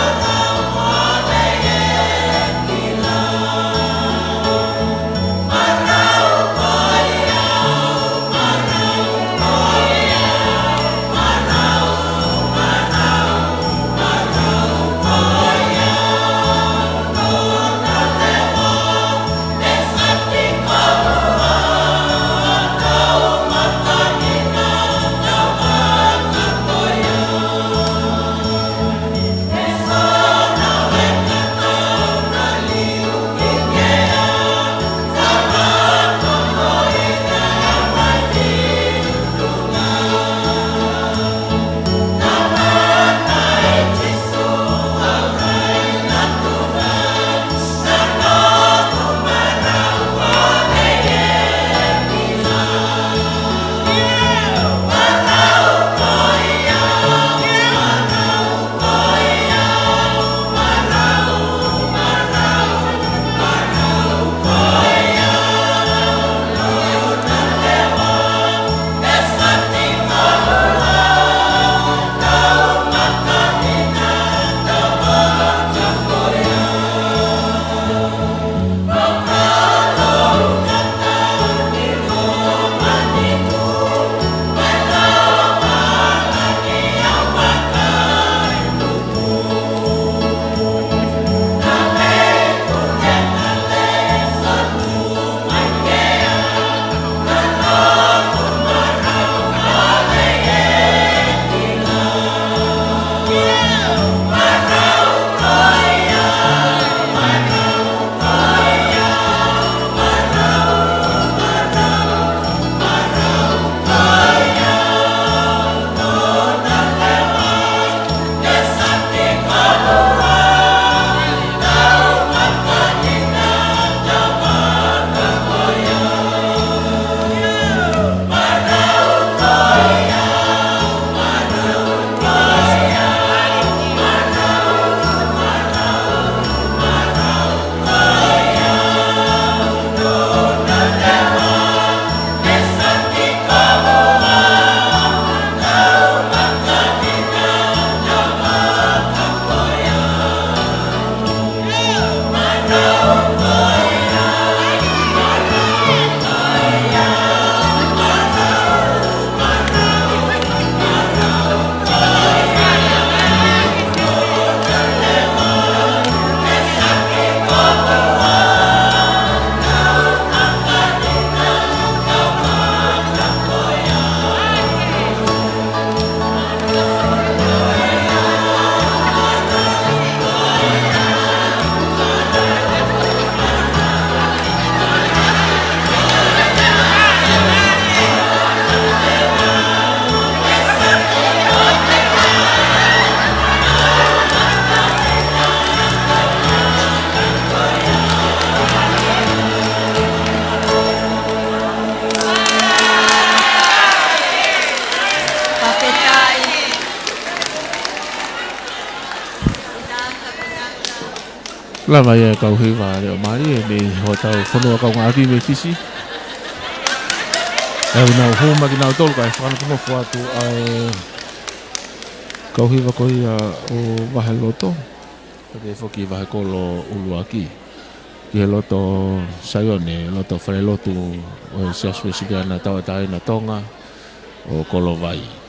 Lama ia kau hiwa leo mari e me ho tau whanua kau ngāki me fisi. E unau hōma ki nau tolu kai whanatunga whuatu ai kau hiwa ko ia o wahe loto. Pate whoki wahe kolo ulua ki. Ki he loto saione, loto whare lotu o siaswe sibiana tau atai na tonga o kolo vai.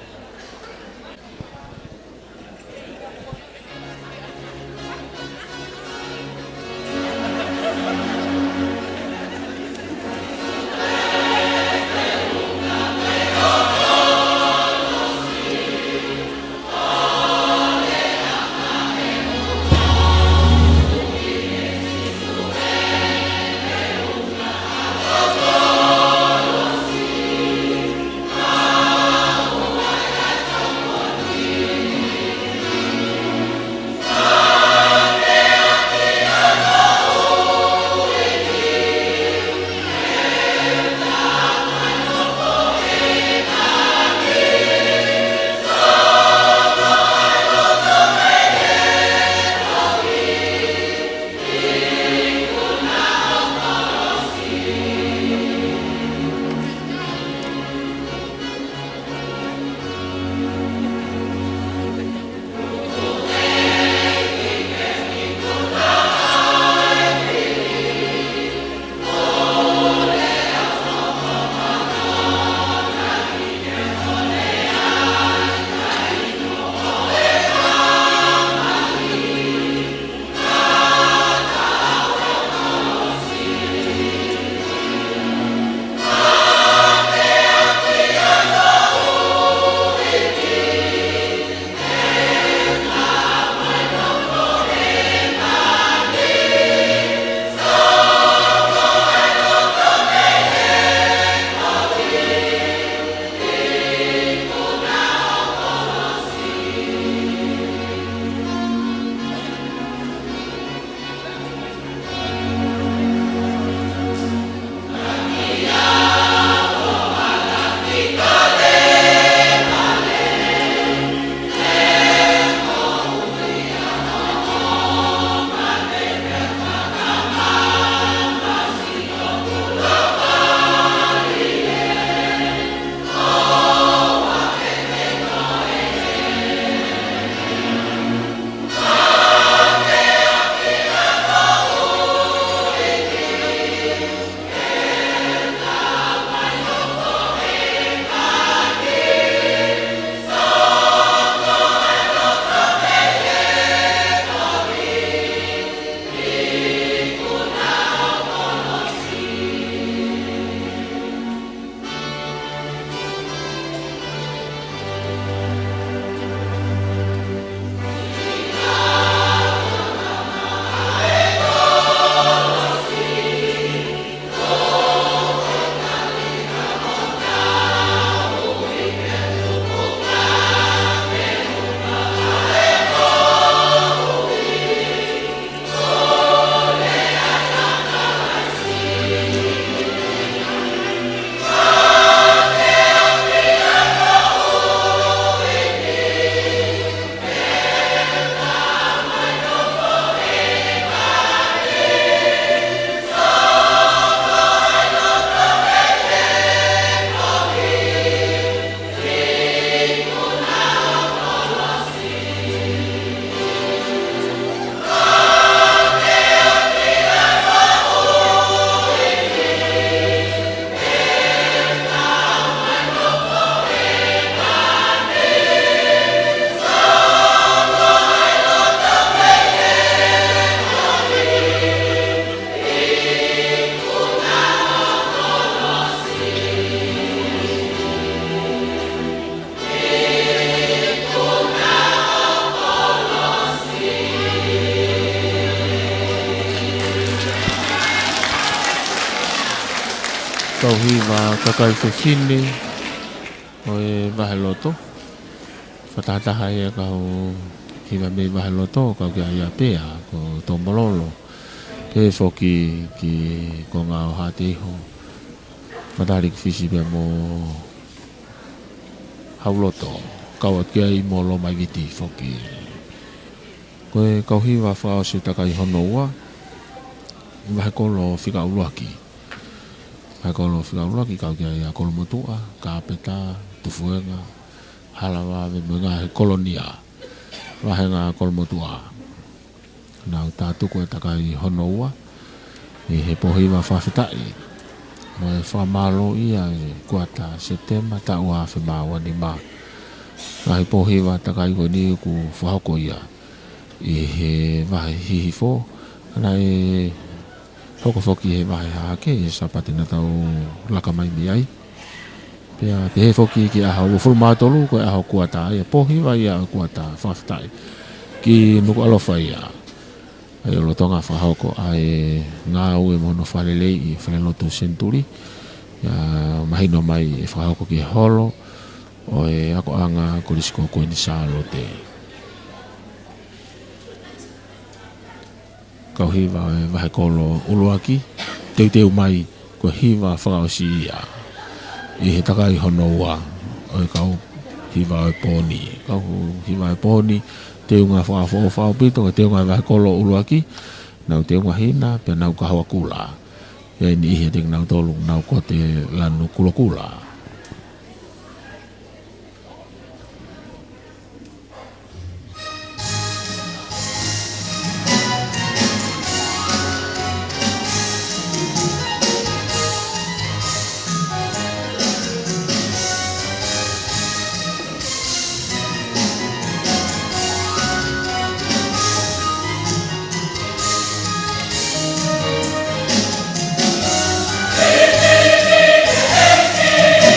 Kau hiwa kakai whewhine o e wahe loto. Whatataha e kau hiwa me wahe loto kau kia ia pēa ko tō mololo. Ke whoki ki ko ngā o hate iho. Matarik whisi pia mo hauloto. Kau at kia I molo mai giti whoki. Koe kau hiwa whao se takai hono ua. vai kolo fika uluaki. Vai kolo fika uluaki kau kia ia kolo motua, kapeta, tufuenga, halawa ve menga kolonia. Vai ngā kolo motua. Nau tātuku e takai honoua, i he pohiwa whawhetai. Mo e whamalo ia e kuata Septemba ta ua whemaua ni mā. Ngahi pohiwa takai koe ni ku whahoko ia. I he wahi hihifo, ana e hokofoki he wahi hake, e sapati na tau lakamai mi ai. Pea te he foki ki aha ua fulmatolu, koe aha kuata ia pohiwa ia kuata whawhetai. Ki nuku alofa ia. Ai o lotonga whahoko ai ngā ue mono whalelei i whalelotu senturi. Ia mahino mai e whahoko ki holo o e ako anga korisiko koe ni sālo te. Kau hiwa e wahe kolo uluaki, teu mai koe hiwa whakaosi ia. I he takai hono ua o e kau hiwa e pōni. Kau hiwa e pōni, teu ngā whao pito, teu ngā wahe kolo uluaki, nau teu ngā hina, pia nau kahawa kula. Ia ni ihe ting nau tolu, nau kote lanu kula. Hey, hey, hey, hey, hey.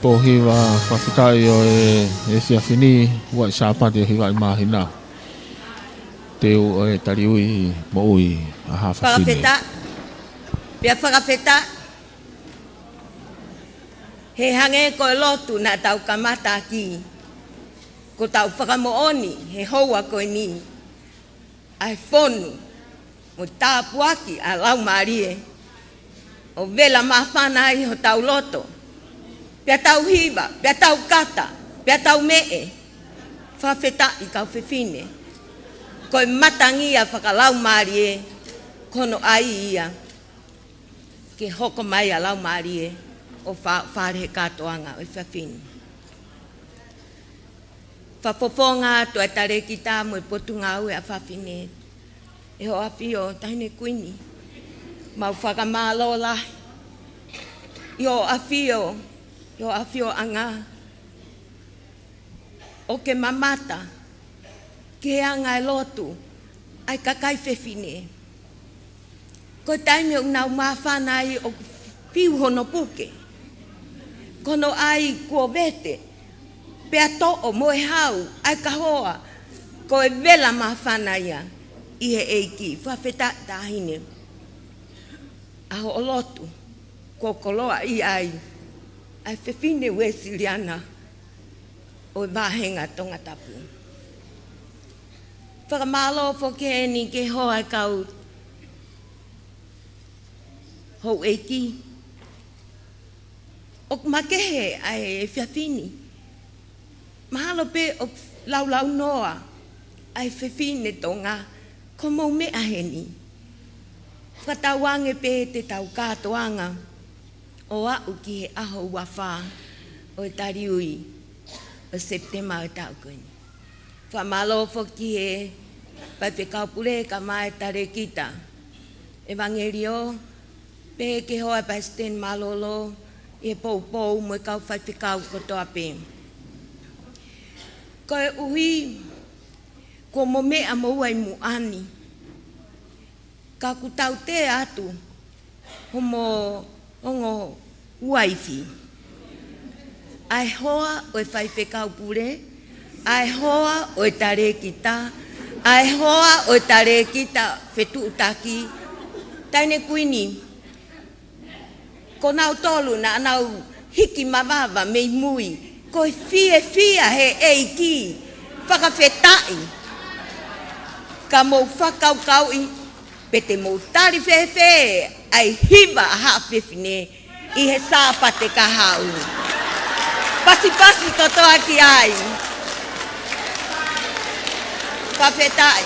po hiwa whawhitai o e whiawhini ua I sāpate hiwa I mahina. Te o e tariui mo ui a hawhawhine. Whakawheta. Pia whakawheta. He hange ko lotu na tau kamata ki. Ko tau whakamooni he houa koe ni. Ai whonu mo tāpuaki a lau marie. O vela mawhana I ho tau loto. Pia tau hiva, pia tau kata, pia tau mee. Whawheta I kau whiwhine. Koe matangia whakalau marie. Kono ai ia. Ke hoko mai a lau marie. O wharehe katoanga o I whiwhine. Whapoponga to e tare ki tā mo I potunga ue a whawhine. E ho awhio tahine kuini. Mau whakamalo lahi. Yo awhio anga. O ke mamata. Ke anga e lotu. Ai kakai whiwhine. Ko taime unau mawhanai o whiu hono puke. Kono ai kua vete. Pea to'o moe hau, ai ka hoa, ko e vela mawhanaia I he eiki, whawheta tahine. Aho o lotu, ko koloa I ai whiwhine we siliana o e wahenga tonga tapu. Whakamalo fo ke ni ke hoa kau hou eiki. O makehe ai e whiwhini. Mahalo pe o lau noa ai whiwhine tonga ko mau mea heni. Whatawange pe te tau kātoanga o au ki he aho wawha o e tariui o September o tau koini. Whamalo fo ki he whaiwhekaupure ka mai tare kita. Evangelio pe ke hoa pasten malolo e pou mo e kau whaiwhekau kotoa pe. Ko e uhi, ko mo mea mo ai muani. Ka kutau te atu, homo ongo waifi. Ai hoa o e whaiwhekau pure, ai hoa o e tare kita, ai hoa o e tare kita whetu utaki. Taine kuini, ko nau tolu na nau hiki mawawa mei mui, ko fia he eiki, whakawhetai. Ka mou whakaukau pe te mou tari whewhe, ai hiva a hawhewhine I he sāpate ka hau. Pasi katoa ki ai. Whawhetai.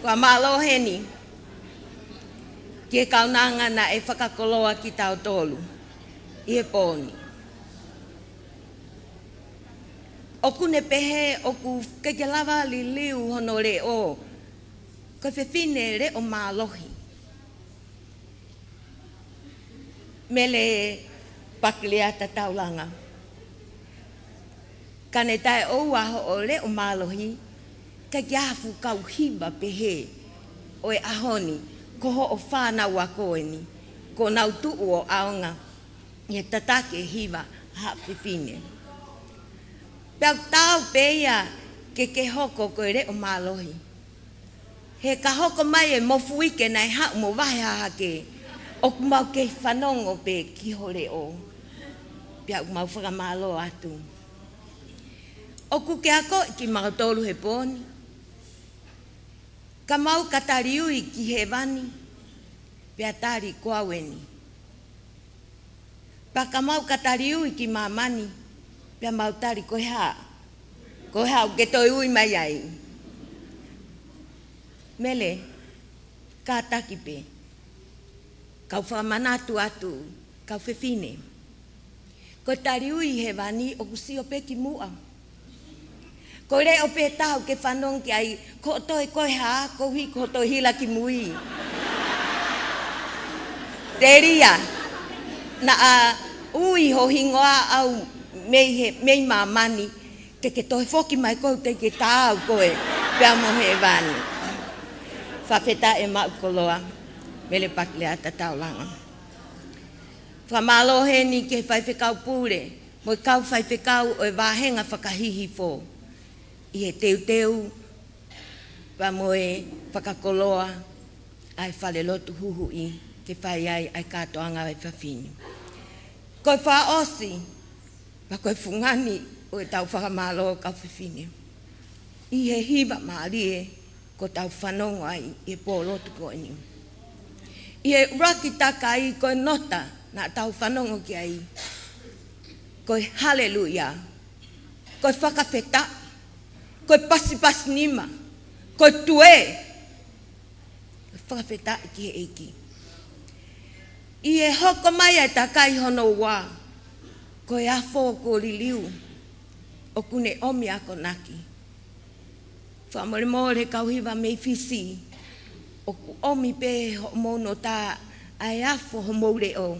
Whamalo heni. Ke kaunanga na e whakakoloa ki tau tolu. I he pōni. Oku ne pehe, oku kekelawa li liu hono re o. Ko whiwhine re o mālohi. Mele pakleata taulanga. Kane tae o aho o re o mālohi. Ka kiafu kau hiba pehe. O e ahoni. Koho o whānau a koeni. Ko nau tuu o aonga. Ia tatake hiva hawhiwhine. Pau tau peia ke hoko ko re o mālohi. He ka hoko mai e mofu ike nai hau mo wahe hake. O kumau ke whanongo pe ki hore o. Pia kumau whakamalo atu. O kuke ako ki mautolu he pōni. Ka mau katariui ki he wani. Pia tari kuaweni. Pa ka mau katariui ki mamani. Pia mau tari koe haa. Koe haa ke toi ui mai ai. Mele, ka taki pe. Kau whamanatu atu, kau whiwhine. Ko tari ui he wani o kusio pe ki mua. Ko re o pe tau ke whanong ki ai, ko toi koe haa, ko hui ko toi hila ki mui. Te ria, na a ui ho hingoa au mei mamani, te ke toi whoki mai kou te ke tāu koe, pia mo he wani. Whawheta e mau koloa, mele paklea ta taulanga. Whamalohe ni ke whaiwhekau pūre, mo kau whaiwhekau o e wāhenga whakahihi fō. I he teu, wa moe whakakoloa, ai whale lotu huhui, ke whai ai kātoanga ai whawhini. Koe wha osi, wa koe whungani o e tau whakamalo kau whiwhini. I he hiva maalie, ko tau whanongo ai i pō lotu koe ni. I he uraki taka i koe nota, na tau whanongo ki ai. Koe haleluia, koe whakawheta, koe pasi nima, koe tue, koe whakawheta ki he eiki. I e hoko mai ai ta kai hono wā, koe afo ko liliu, o kune omi ako naki. Whamore mōre kauhiwa mei fisi, o ku omi pe ho mono tā ai afo ho moure o,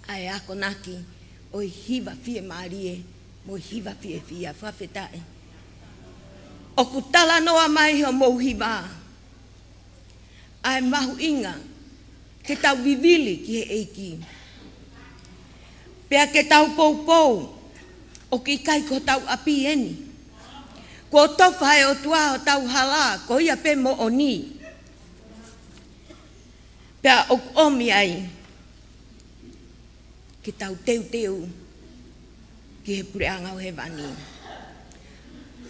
ai ako naki, o i hiwa fie maarie, mo hiwa fie fia, whawhetae. O ku tala noa mai ho mouhiwa, ai mahu inga, ke tau vivili ki he eiki. Pea ke tau pou, o ki kai ko tau api eni. Ko tofa e o tua o tau hala, ko ia pe mo o ni. Pea o omi ai, ke tau teu, ki he pureanga o he wani.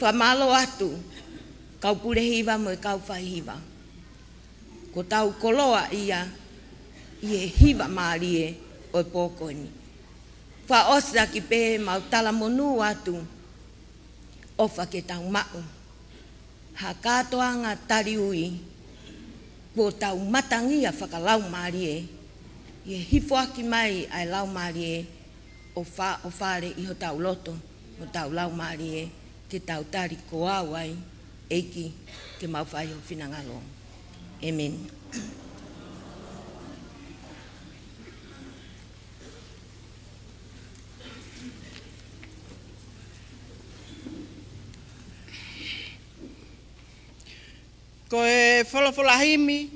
Whamalo atu, kau pure hiwa mo e kau whaihiwa. Ko tau koloa ia, i he hiwa maarie o e pōkoni. Wha osa ki pe mau tala monu atu, ofa ke tau mau. Ha kātoanga tari ui, ko tau matangia whakalau maarie, i he hifo aki mai ai lau maarie, o whare iho tau loto, o tau lau maarie, ke tau tari ko awai, eiki, ke mau whai o whinangalo. Amen. Ko e wholawholahimi,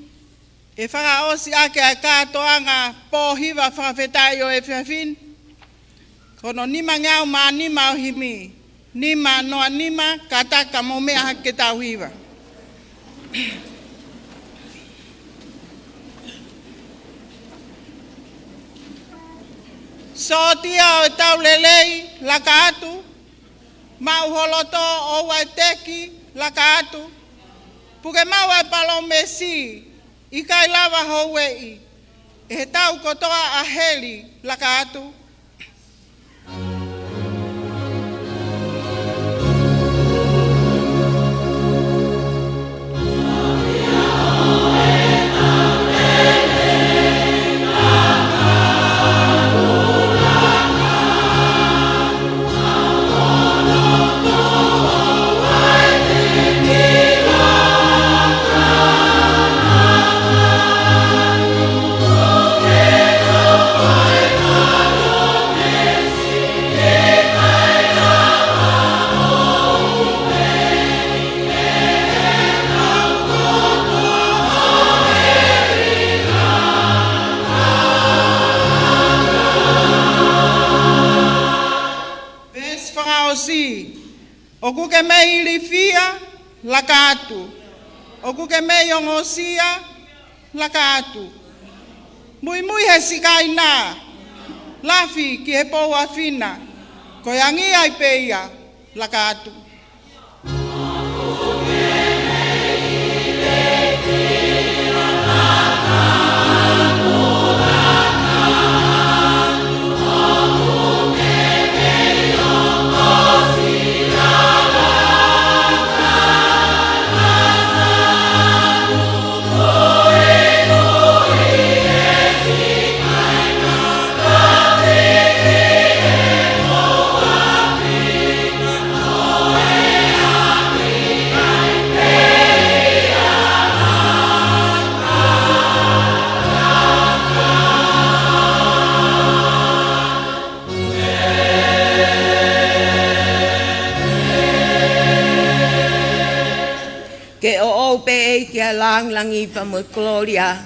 e whakaosi ake a kātoanga pōhiwa whakawhetai o e whiawhin. Kono nima ngau mā nima o himi, nima noa nima, ka taka mo mea hake tau hiwa. So tia o tau lelei, laka atu, mau holoto o wai teki, laka atu, puke mau ai palo mesi, i kai lava houei, e he tau kotoa a heli, laka atu. O kuke mei ilifia, laka atu. O kuke mei ongosia, laka atu. Mui he sikai nā, lafi ki he pou a whina, ko yangi ai peia, laka atu. Ke o pe e kia langi pa mo Gloria,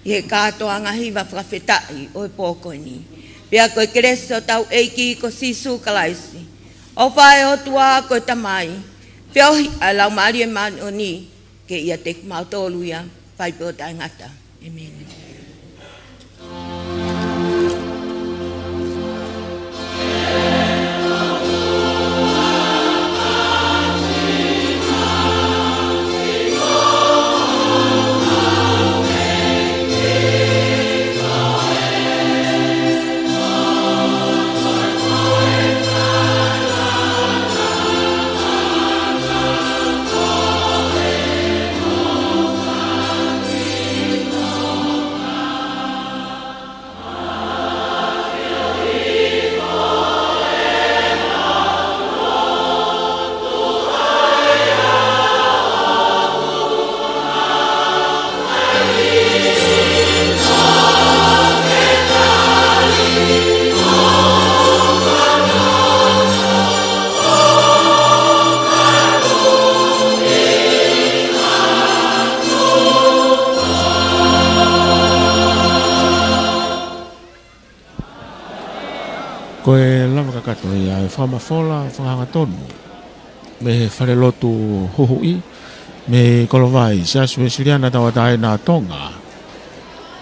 i he kātoanga hiwa whakawhetai o e pōkoni. Pia koe Kristo tau eiki ko sisu kalaisi. O whae o tua koe tamai. Whiohi a lau maari e man o ni ke ia te mautolu ia whai pio tai ngata. Amen. Ko e lama kakato ia e whamafola whanganga tonu. Me he whare lotu huhui. Me kolovai sa sue siriana tawa tae nā tonga.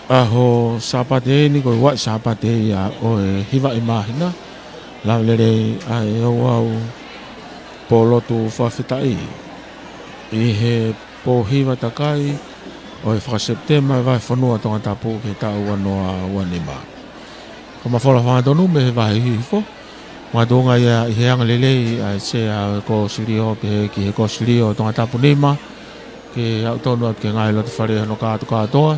Aho sapate e ni koe wai sapate ia o e hiwa i mahina. Lau lere a e au au po lotu whawhitai. I he po hiwa takai o e whakaseptema vai whanua tonga tapu ke tau wanoa wanima. Ko mafola whangatonu me he wahi hifo. Matunga ia i heanga lelei a se a ko sirio pe ki he ko sirio tonga tapu nima. Ke au tonu at ke ngai lotu whare hano kātu kātoa.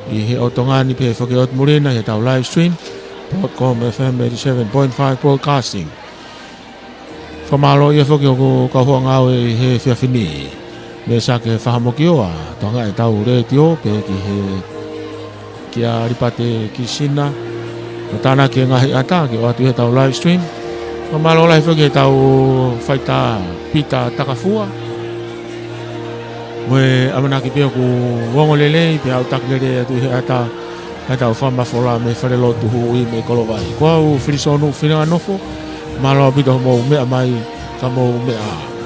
I he o tonga ni pe whake ot murena he tau live stream. .com FM 87.5 broadcasting. Whamalo ia whake o kauhua ngau e he whiawhini. Me sa ke whahamoki oa. Tonga e tau retio pe ki he ki a ripate ki sina. Tāna ke ngahi ata ke o atu he tau live stream. Whamalo lai whake tau whaita pita takafua. Moe amanaki pia ku wongo lelei pe au taklere atu he ata ai tau whamafola me whare lotu hui me kolovai. Kua u whirisonu whiringa nofo, malo pito mo mea mai ka mo mea.